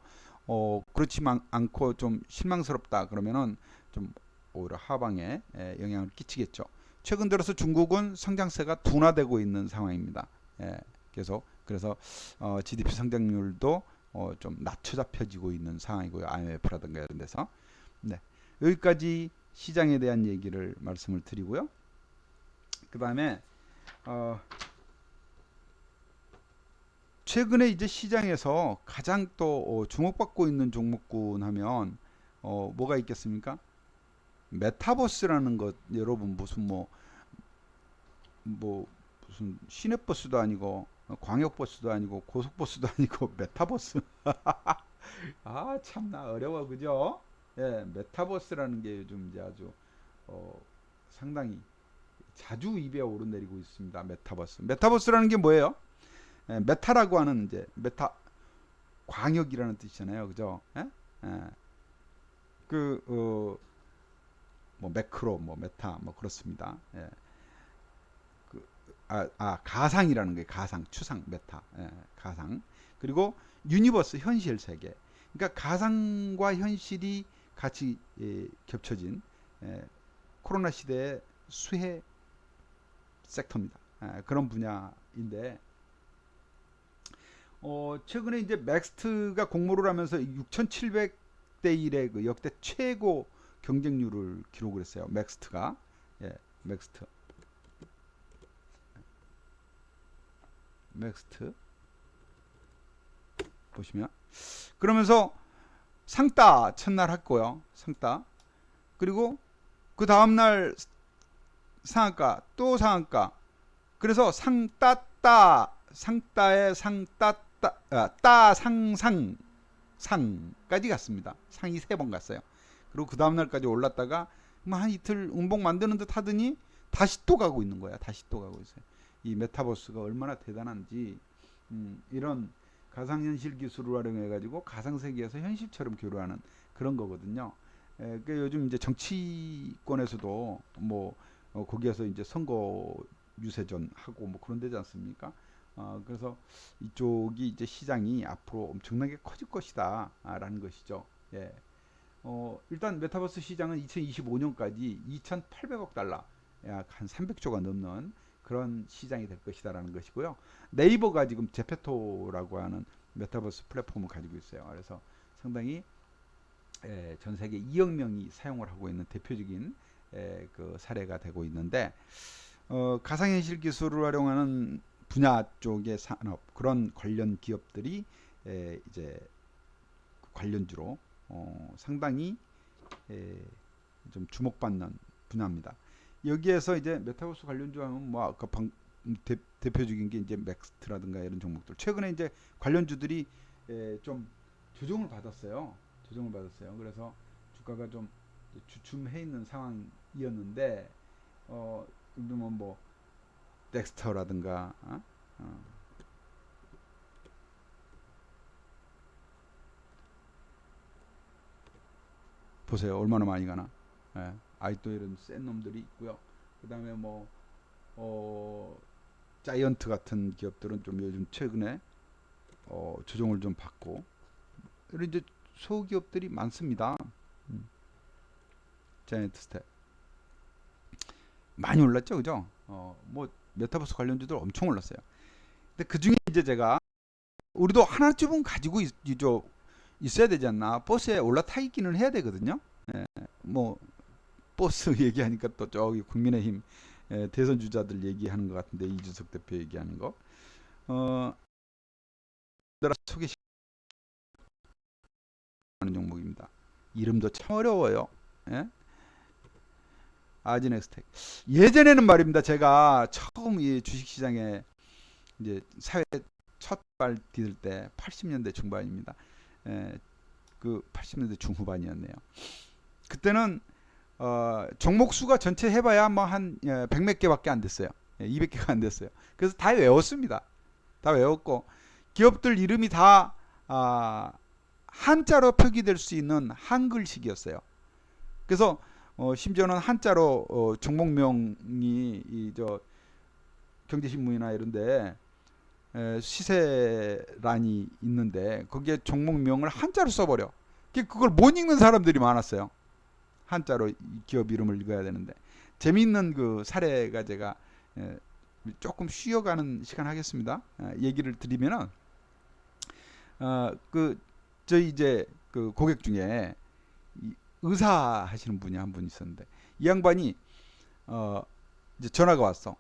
그렇지만 않고 좀 실망스럽다 그러면은 좀 오히려 하방에 영향을 끼치겠죠. 최근 들어서 중국은 성장세가 둔화되고 있는 상황입니다. 그래서 GDP 성장률도 좀 낮춰 잡혀지고 있는 상황이고요. IMF라든가 이런 데서. 네, 여기까지 시장에 대한 얘기를 말씀을 드리고요. 그 다음에 최근에 이제 시장에서 가장 또 주목받고 있는 종목군 하면 뭐가 있겠습니까? 메타버스라는 것. 여러분 무슨 무슨 시내버스도 아니고 광역버스도 아니고 고속버스도 아니고 메타버스. 참나 어려워, 그죠? 예, 메타버스라는 게 요즘 이제 아주 상당히 자주 입에 오르내리고 있습니다. 메타버스라는 게 뭐예요? 메타라고 하는 이제 메타 광역이라는 뜻이잖아요, 그죠? 그 뭐 매크로, 뭐 메타, 뭐 그렇습니다. 예. 가상이라는 게 가상, 추상, 메타, 예, 가상. 그리고 유니버스, 현실 세계. 그러니까 가상과 현실이 같이 겹쳐진 코로나 시대의 수혜 섹터입니다. 그런 분야인데 최근에 이제 맥스트가 공모를 하면서 6,700대 1의 그 역대 최고 경쟁률을 기록을 했어요. 맥스트가. 예, 맥스트. 맥스트 보시면 그러면서 상따 첫날 했고요. 상따. 그리고 그 다음날 상한가, 또 상한가. 그래서 상따따, 상따에 상따따, 따 상상 상까지 갔습니다. 상이 3번 갔어요. 그리고 그 다음날까지 올랐다가 뭐 한 이틀 운봉 만드는 듯 하더니 다시 또 가고 있는 거야. 다시 또 가고 있어요. 이 메타버스가 얼마나 대단한지 이런 가상현실 기술을 활용해 가지고 가상세계에서 현실처럼 교류하는 그런 거거든요. 그 요즘 이제 정치권에서도 뭐 거기에서 이제 선거 유세전 하고 뭐 그런 데지 않습니까? 그래서 이쪽이 이제 시장이 앞으로 엄청나게 커질 것이다라는 것이죠. 예. 일단 메타버스 시장은 2025년까지 2,800억 달러, 약 한 300조가 넘는 그런 시장이 될 것이다라는 것이고요. 네이버가 지금 제페토라고 하는 메타버스 플랫폼을 가지고 있어요. 그래서 상당히 전 세계 2억 명이 사용을 하고 있는 대표적인 그 사례가 되고 있는데 가상현실 기술을 활용하는 분야 쪽의 산업 그런 관련 기업들이 이제 관련주로 상당히 좀 주목받는 분야입니다. 여기에서 이제 메타버스 관련주 하면 뭐 아까 대표적인 게 이제 맥스트라든가 이런 종목들 최근에 이제 관련주들이 좀 조정을 받았어요. 조정을 받았어요. 그래서 주가가 좀 주춤해 있는 상황이었는데 그러면 뭐 덱스터라든가 보세요. 얼마나 많이 가나. 아직도 이런 센 놈들이 있고요. 그 다음에 뭐 자이언트 같은 기업들은 좀 요즘 최근에 조정을 좀 받고 이런 이제 소기업들이 많습니다. 자이언트 스텝 많이 올랐죠, 그죠? 뭐 메타버스 관련주들 엄청 올랐어요. 근데 그 중에 이제 제가 우리도 하나쯤은 가지고 있어야 되지 않나? 버스에 올라타기는 해야 되거든요. 뭐 버스 얘기하니까 또 저기 국민의힘 대선 주자들 얘기하는 것 같은데 이준석 대표 얘기하는 거. 소개시키는 종목입니다. 이름도 참 어려워요. 예? 아지넥스텍. 예전에는 말입니다. 제가 처음 이 주식시장에 이제 사회 첫 발 디딜 때 80년대 중반입니다. 그 80년대 중후반이었네요. 그때는 종목 수가 전체 해봐야 뭐 한 100몇 개밖에 안 됐어요. 200개가 안 됐어요. 그래서 다 외웠습니다. 다 외웠고 기업들 이름이 다 한자로 표기될 수 있는 한글식이었어요. 그래서 심지어는 한자로 종목명이 저 경제신문이나 이런데 시세란이 있는데 거기에 종목명을 한자로 써버려. 그걸 못 읽는 사람들이 많았어요. 한자로 기업 이름을 읽어야 되는데 재미있는 그 사례가 제가 조금 쉬어가는 시간 하겠습니다. 얘기를 드리면은 그 저희 이제 그 고객 중에 의사 하시는 분이 한 분 있었는데 이 양반이 이제 전화가 왔어.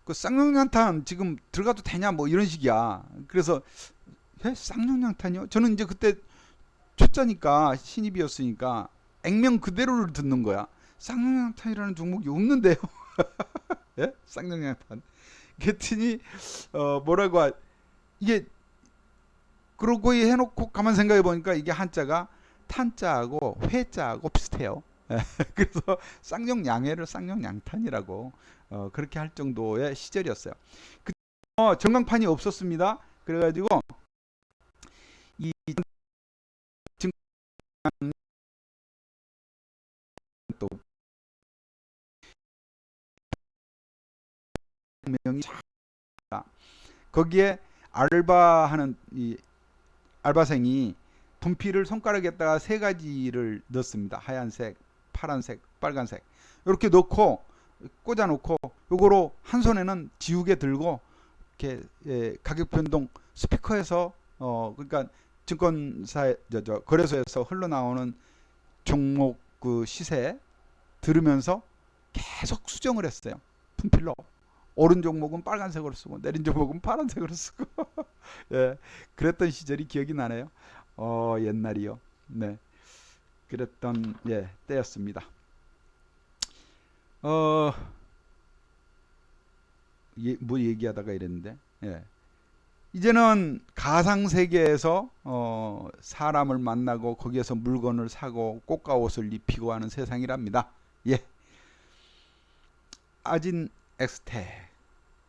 그 쌍용양탄 지금 들어가도 되냐 뭐 이런 식이야. 그래서 쌍용양탄이요? 저는 이제 그때 초짜니까 신입이었으니까 액면 그대로를 듣는 거야. 쌍용양탄이라는 종목이 없는데요. 예? 쌍용양탄. 그랬더니 뭐라고 이게 그러고 해놓고 가만 생각해 보니까 이게 한자가 탄자하고 회자하고 비슷해요. 그래서 쌍용양회를 쌍용양탄이라고 그렇게 할 정도의 시절이었어요. 그 전광판이 없었습니다. 그래가지고 이 종목명이 작다. 거기에 알바하는 이 알바생이 분필을 손가락에다가 세 가지를 넣습니다. 하얀색, 파란색, 빨간색. 이렇게 넣고 꽂아 놓고 요거로 한 손에는 지우개 들고 이렇게 가격 변동 스피커에서 그러니까 증권사 거래소에서 흘러나오는 종목 그 시세 들으면서 계속 수정을 했어요. 분필로. 오른 종목은 빨간색으로 쓰고 내린 종목은 파란색으로 쓰고 예, 그랬던 시절이 기억이 나네요. 옛날이요. 네, 그랬던 때였습니다. 어, 뭐 얘기하다가 이랬는데, 이제는 가상 세계에서 사람을 만나고 거기에서 물건을 사고 꽃과 옷을 입히고 하는 세상이랍니다. 예, 아진 엑스텍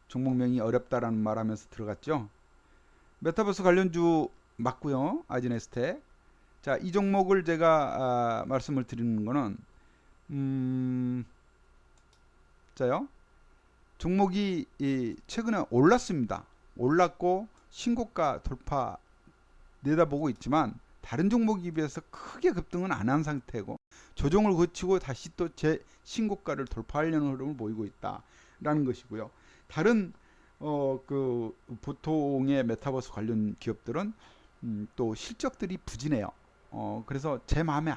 종목명이 어렵다라는 말하면서 들어갔죠. 메타버스 관련주 맞고요. 아진 엑스텍. 자, 이 종목을 제가 말씀을 드리는 거는 자요. 종목이 최근에 올랐습니다. 올랐고 신고가 돌파 내다보고 있지만 다른 종목에 비해서 크게 급등은 안 한 상태고 조정을 거치고 다시 또 제 신고가를 돌파하려는 흐름을 보이고 있다라는 것이고요. 다른 그 보통의 메타버스 관련 기업들은 또 실적들이 부진해요. 그래서 제 마음에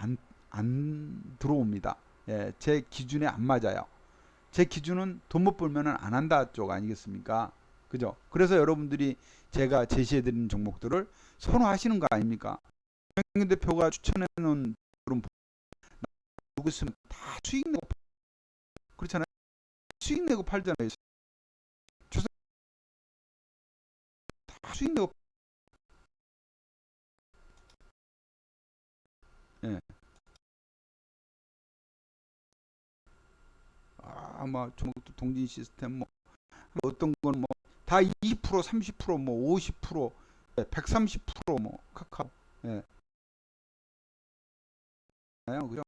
안 들어옵니다. 예, 제 기준에 안 맞아요. 제 기준은 돈 못 벌면 안 한다 쪽 아니겠습니까? 그죠? 그래서 여러분들이 제가 제시해드리는 종목들을 선호하시는 거 아닙니까? 김영균 대표가 추천해놓은 누구 있으면 다 수익 내고 그렇잖아요. 수익 내고 팔잖아요. 다 수익 내고 예. 아마 종목도 동진 시스템 뭐 어떤 건 뭐 다 20% 30%뭐 50% 130%뭐 카카오 예. 그죠?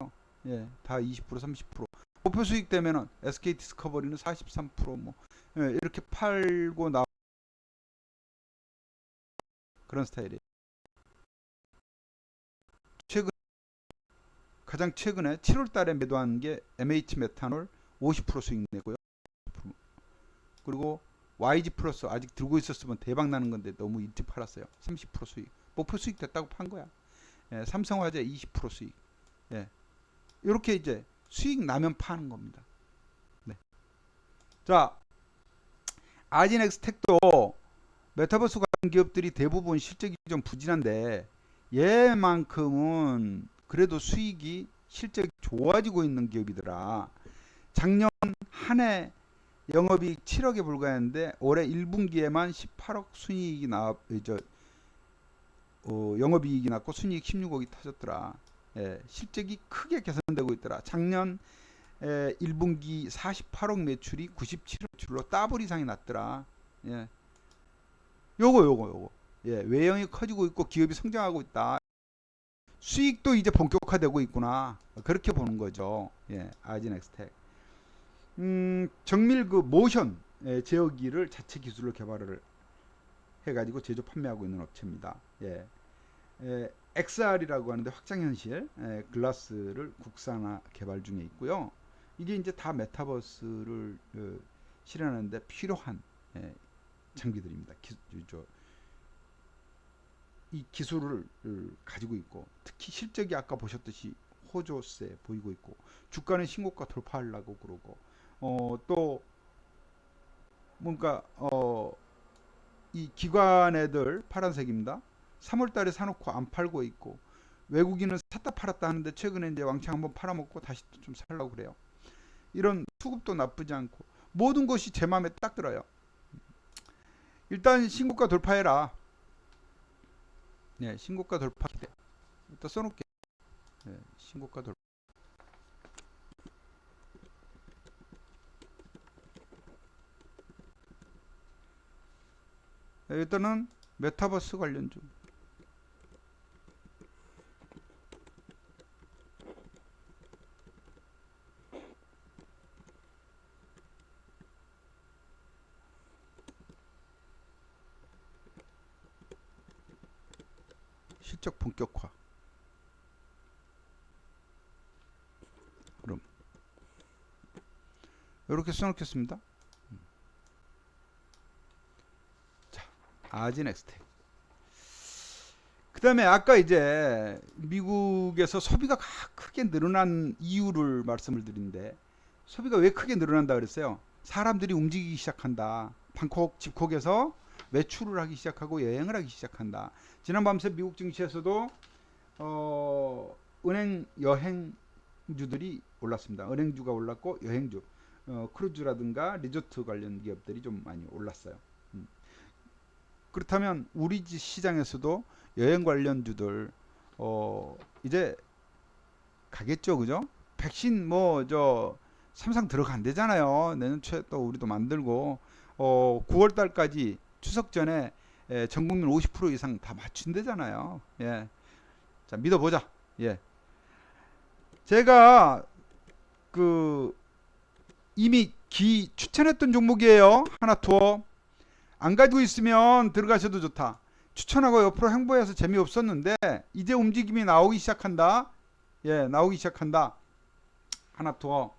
예, 다 20% 30% 목표 수익 되면은 SK 디스커버리는 43%뭐 이렇게 팔고 나 그런 스타일이에요. 최근 가장 최근에 7월 달에 매도한 게 MH 메탄올 50% 수익 내고요. 그리고 YG 플러스 아직 들고 있었으면 대박 나는 건데 너무 일찍 팔았어요. 30% 수익. 목표 수익 됐다고 판 거야. 예, 삼성화재 20% 수익. 예. 이렇게 이제 수익 나면 파는 겁니다. 네. 자, 아진엑스텍도 메타버스 관련 기업들이 대부분 실적이 좀 부진한데 얘만큼은 그래도 수익이 실적이 좋아지고 있는 기업이더라. 작년 한 해 영업이익 7억에 불과했는데 올해 1분기에만 18억 순이익이 영업이익이 났고 순이익 16억이 터졌더라. 예, 실적이 크게 개선되고 있더라. 작년 1분기 48억 매출이 97억 매출로 더블 이상이 났더라. 예. 요거. 예, 외형이 커지고 있고 기업이 성장하고 있다. 수익도 이제 본격화되고 있구나. 그렇게 보는 거죠. 예, 아진엑스텍. 정밀 그 모션 제어기를 자체 기술로 개발을 해가지고 제조 판매하고 있는 업체입니다. 예, XR이라고 하는데 확장현실 글라스를 국산화 개발 중에 있고요. 이게 이제 다 메타버스를 실현하는데 필요한 장비들입니다. 이 기술을 가지고 있고 특히 실적이 아까 보셨듯이 호조세 보이고 있고 주가는 신고가 돌파하려고 그러고 또 뭔가 이 기관 애들 파란색입니다. 3월 달에 사놓고 안 팔고 있고 외국인은 샀다 팔았다 하는데 최근에 이제 왕창 한번 팔아먹고 다시 또 좀 살려고 그래요. 이런 수급도 나쁘지 않고 모든 것이 제 마음에 딱 들어요. 일단 신고가 돌파해라. 네, 신고가 돌파 기대. 일단 써놓게. 네, 신고가 돌파. 네, 일단은 메타버스 관련주. 실적 본격화. 그럼 이렇게 써놓겠습니다. 자, 아지넥스텍. 그 다음에 아까 이제 미국에서 소비가 크게 늘어난 이유를 말씀을 드린데, 소비가 왜 크게 늘어난다 그랬어요? 사람들이 움직이기 시작한다. 방콕 집콕에서 외출을 하기 시작하고 여행을 하기 시작한다. 지난 밤새 미국 증시에서도 은행 여행주들이 올랐습니다. 은행주가 올랐고 여행주, 크루즈라든가 리조트 관련 기업들이 좀 많이 올랐어요. 그렇다면 우리 시장에서도 여행 관련주들 이제 가겠죠, 그죠? 백신 뭐 저 삼상 들어간대잖아요. 내년 초에 또 우리도 만들고 9월 달까지 추석 전에 전 국민 50% 이상 다 맞춘대잖아요. 예. 자, 믿어보자. 예. 제가 그 이미 추천했던 종목이에요. 하나투어. 안 가지고 있으면 들어가셔도 좋다. 추천하고 옆으로 행보해서 재미없었는데 이제 움직임이 나오기 시작한다. 예, 나오기 시작한다. 하나투어.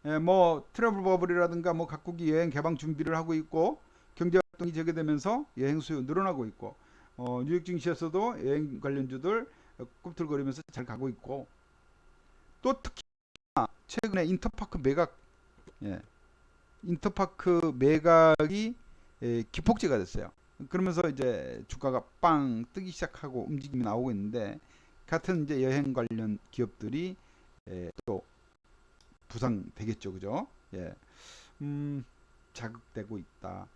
예, 뭐 트래블 버블이라든가 뭐 각국이 여행 개방 준비를 하고 있고 경제 활동이 재개되면서 여행 수요 늘어나고 있고 뉴욕 증시에서도 여행 관련주들 꿈틀거리면서 잘 가고 있고, 또 특히 최근에 인터파크 매각, 예, 인터파크 매각이 기폭제가 됐어요. 그러면서 이제 주가가 빵 뜨기 시작하고 움직임이 나오고 있는데, 같은 이제 여행 관련 기업들이 또 부상되겠죠, 그죠? 예, 자극되고 있다.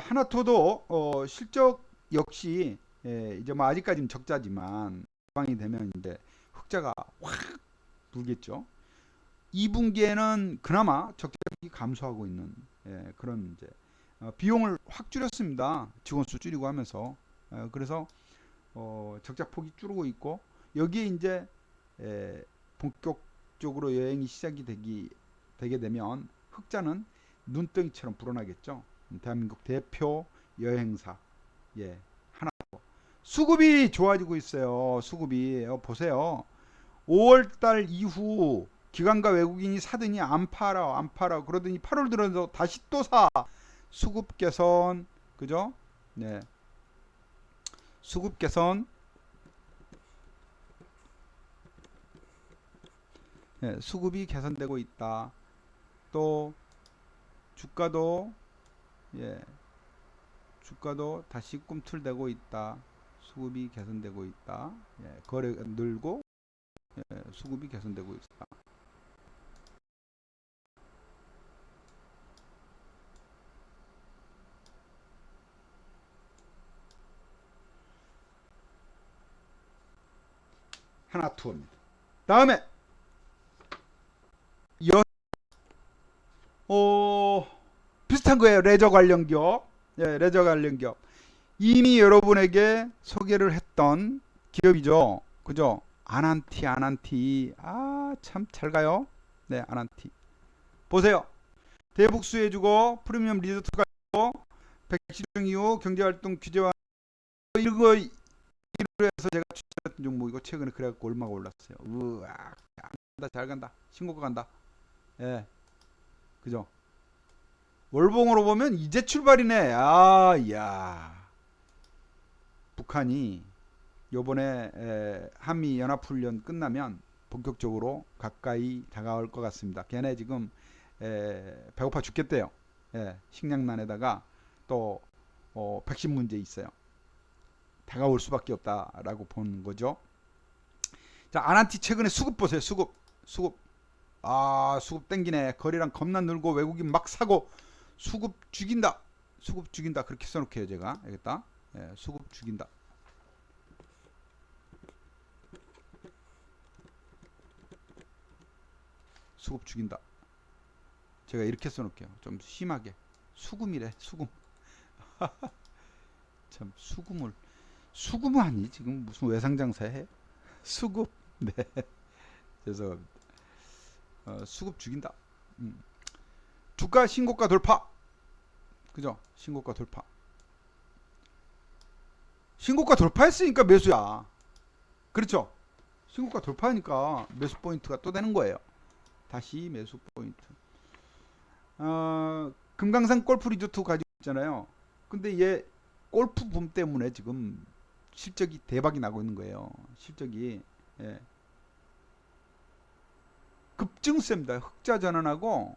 하나토도 실적 역시 이제 뭐 아직까지는 적자지만 개방이 되면 이제 흑자가 확 불겠죠. 2분기에는 그나마 적자력이 감소하고 있는 그런 이제 비용을 확 줄였습니다. 직원 수 줄이고 하면서. 그래서 적자 폭이 줄고 있고, 여기에 이제 본격적으로 여행이 시작이 되게 되면 흑자는 눈덩이처럼 불어나겠죠. 대한민국 대표 여행사, 예, 하나. 수급이 좋아지고 있어요. 수급이 보세요. 5월달 이후 기관과 외국인이 사더니 안 팔아 그러더니 8월 들어서 다시 또 사. 수급 개선, 그죠? 네, 수급 개선. 네, 수급이 개선되고 있다. 또 주가도, 예, 주가도 다시 꿈틀대고 있다. 수급이 개선되고 있다. 예, 거래 늘고, 예, 수급이 개선되고 있다. 하나 투어입니다. 다음에 비슷한 거예요. 레저 관련 기업. 예, 레저 관련 기업. 이미 여러분에게 소개를 했던 기업이죠. 그죠? 아난티. 아, 참 잘 가요. 네, 아난티. 보세요. 대북수해주고 프리미엄 리조트가 있고 백시령 이후 경제활동 규제와 이거 해서 제가 추천했던 종목이고, 최근에 그래갖고 얼마가 올랐어요. 우와, 간다, 잘 간다. 신고가 간다. 예, 그죠? 월봉으로 보면 이제 출발이네. 아, 야, 북한이 요번에 한미 연합훈련 끝나면 본격적으로 가까이 다가올 것 같습니다. 걔네 지금 배고파 죽겠대요. 예, 식량난에다가 또 백신 문제 있어요. 다가올 수밖에 없다라고 보는 거죠. 자, 아난티 최근에 수급 보세요. 수급. 아, 수급 땡기네. 거래량 겁나 늘고 외국인 막 사고. 수급 죽인다. 그렇게 써놓게요, 제가. 알겠다. 예, 수급 죽인다. 수급 죽인다. 제가 이렇게 써놓을게요. 좀 심하게. 수금이래. 수금. 참, 수금은 아니. 지금 무슨 외상장사 해? 수급. 네. 죄송합니다. 수급 죽인다. 주가 신고가 돌파. 그죠? 신고가 돌파. 신고가 돌파했으니까 매수야. 그렇죠? 신고가 돌파하니까 매수 포인트가 또 되는 거예요. 다시 매수 포인트. 금강산 골프 리조트 가지고 있잖아요. 근데 얘 골프 붐 때문에 지금 실적이 대박이 나고 있는 거예요. 실적이. 예. 급증세입니다. 흑자 전환하고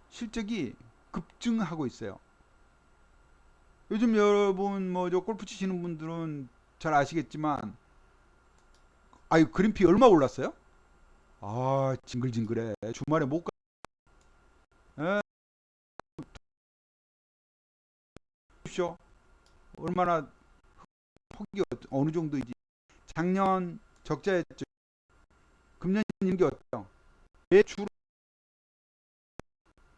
실적이 급증하고 있어요. 요즘 여러분 뭐 저 골프 치시는 분들은 잘 아시겠지만, 아유 그린피 얼마 올랐어요? 아 징글징글해. 주말에 못 가. 예, 보십시오. 얼마나 폭이 어느 정도이지. 작년 적자였죠. 금년 이게 어때요? 매출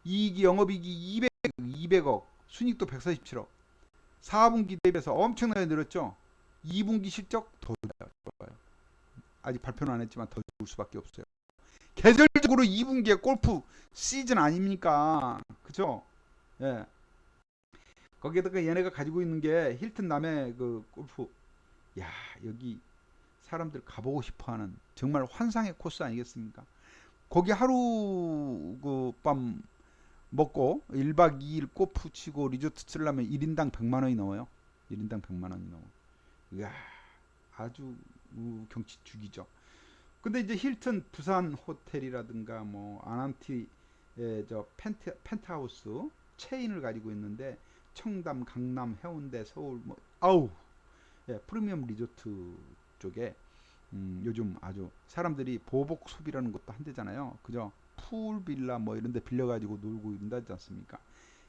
이익이 영업이익이 200억, 순이익도 147억. 4분기 대비해서 엄청나게 늘었죠. 2분기 실적 더 좋아요. 아직 발표는 안 했지만 더 좋을 수밖에 없어요. 계절적으로 2분기에 골프 시즌 아닙니까? 그죠? 예. 거기에다가 얘네가 가지고 있는 게 힐튼 남해 그 골프. 야, 여기 사람들 가보고 싶어하는 정말 환상의 코스 아니겠습니까? 거기 하루 그 밤 먹고 1박 2일 골프 치고 리조트 쓰려면 1인당 100만 원이 넘어요. 1인당 100만 원이 넘어. 이야, 아주 경치 죽이죠. 근데 이제 힐튼 부산 호텔이라든가 뭐 아난티의 저 펜트하우스 체인을 가지고 있는데, 청담, 강남, 해운대, 서울 뭐 아우, 예, 프리미엄 리조트 쪽에 요즘 아주 사람들이 보복 소비라는 것도 한대잖아요. 그죠? 풀 빌라 뭐 이런 데 빌려 가지고 놀고 이런다지 않습니까?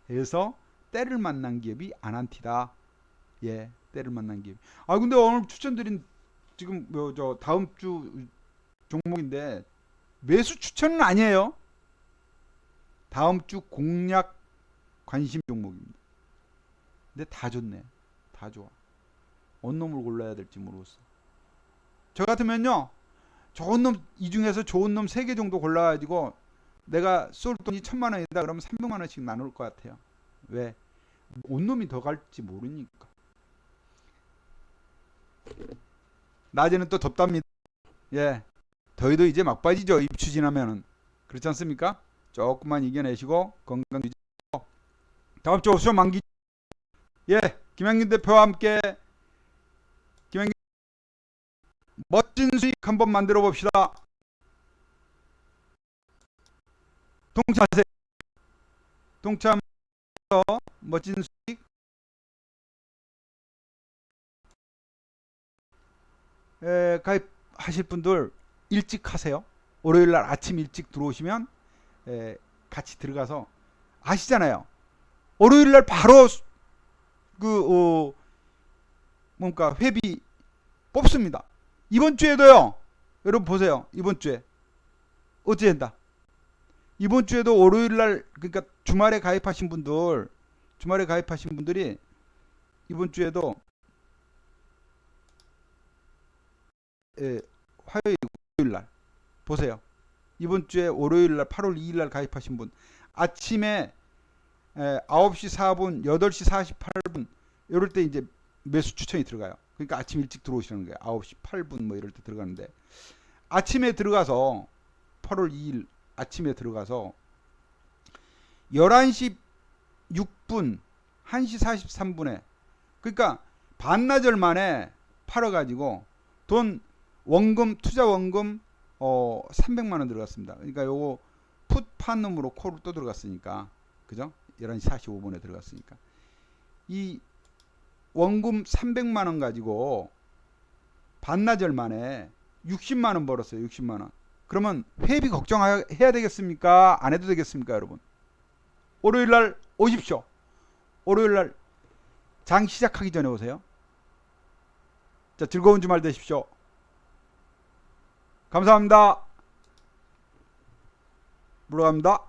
그래서 때를 만난 기업이 아난티다. 예, 때를 만난 기업. 아 근데 오늘 추천드린 지금 뭐 저 다음 주 종목인데 매수 추천은 아니에요. 다음 주 공략 관심 종목입니다. 근데 다 좋네. 다 좋아. 어느 놈을 골라야 될지 모르겠어. 저 같으면요, 좋은 놈, 이 중에서 좋은 놈 3개 정도 골라가지고 내가 쏠 돈이 1000만 원이다 그러면 300만 원씩 나눌 것 같아요. 왜? 온 놈이 더 갈지 모르니까. 낮에는 또 덥답니다. 예, 더위도 이제 막바지죠. 입추 지나면은. 그렇지 않습니까? 조금만 이겨내시고 건강 유지하고 다음 주 옵션 만기. 예, 김양균 대표와 함께 김양균 멋진 수익 한번 만들어 봅시다. 동참하세요. 동참해서 멋진 수익 가입하실 분들 일찍 하세요. 월요일 날 아침 일찍 들어오시면 같이 들어가서, 아시잖아요. 월요일 날 바로 그 뭔가 회비 뽑습니다. 이번 주에도요. 여러분 보세요. 이번 주에 어찌 된다. 이번 주에도 월요일 날, 그러니까 주말에 가입하신 분들이 이번 주에도 화요일, 월요일 날 보세요. 이번 주에 월요일 날 8월 2일 날 가입하신 분 아침에 9시 4분, 8시 48분 이럴 때 이제 매수 추천이 들어가요. 그러니까 아침 일찍 들어오시는 거예요. 9시 8분 뭐 이럴 때 들어가는데, 아침에 들어가서 8월 2일 아침에 들어가서 11시 6분, 1시 43분에, 그러니까 반나절 만에 팔아가지고 돈 원금, 투자 원금 300만 원 들어갔습니다. 그러니까 요거 풋판 놈으로 콜을 또 들어갔으니까, 그죠? 11시 45분에 들어갔으니까 이 원금 300만 원 가지고 반나절 만에 60만 원 벌었어요. 60만 원. 그러면 회비 걱정해야 되겠습니까? 안 해도 되겠습니까, 여러분? 월요일 날 오십시오. 월요일 날 장 시작하기 전에 오세요. 자, 즐거운 주말 되십시오. 감사합니다. 물러갑니다.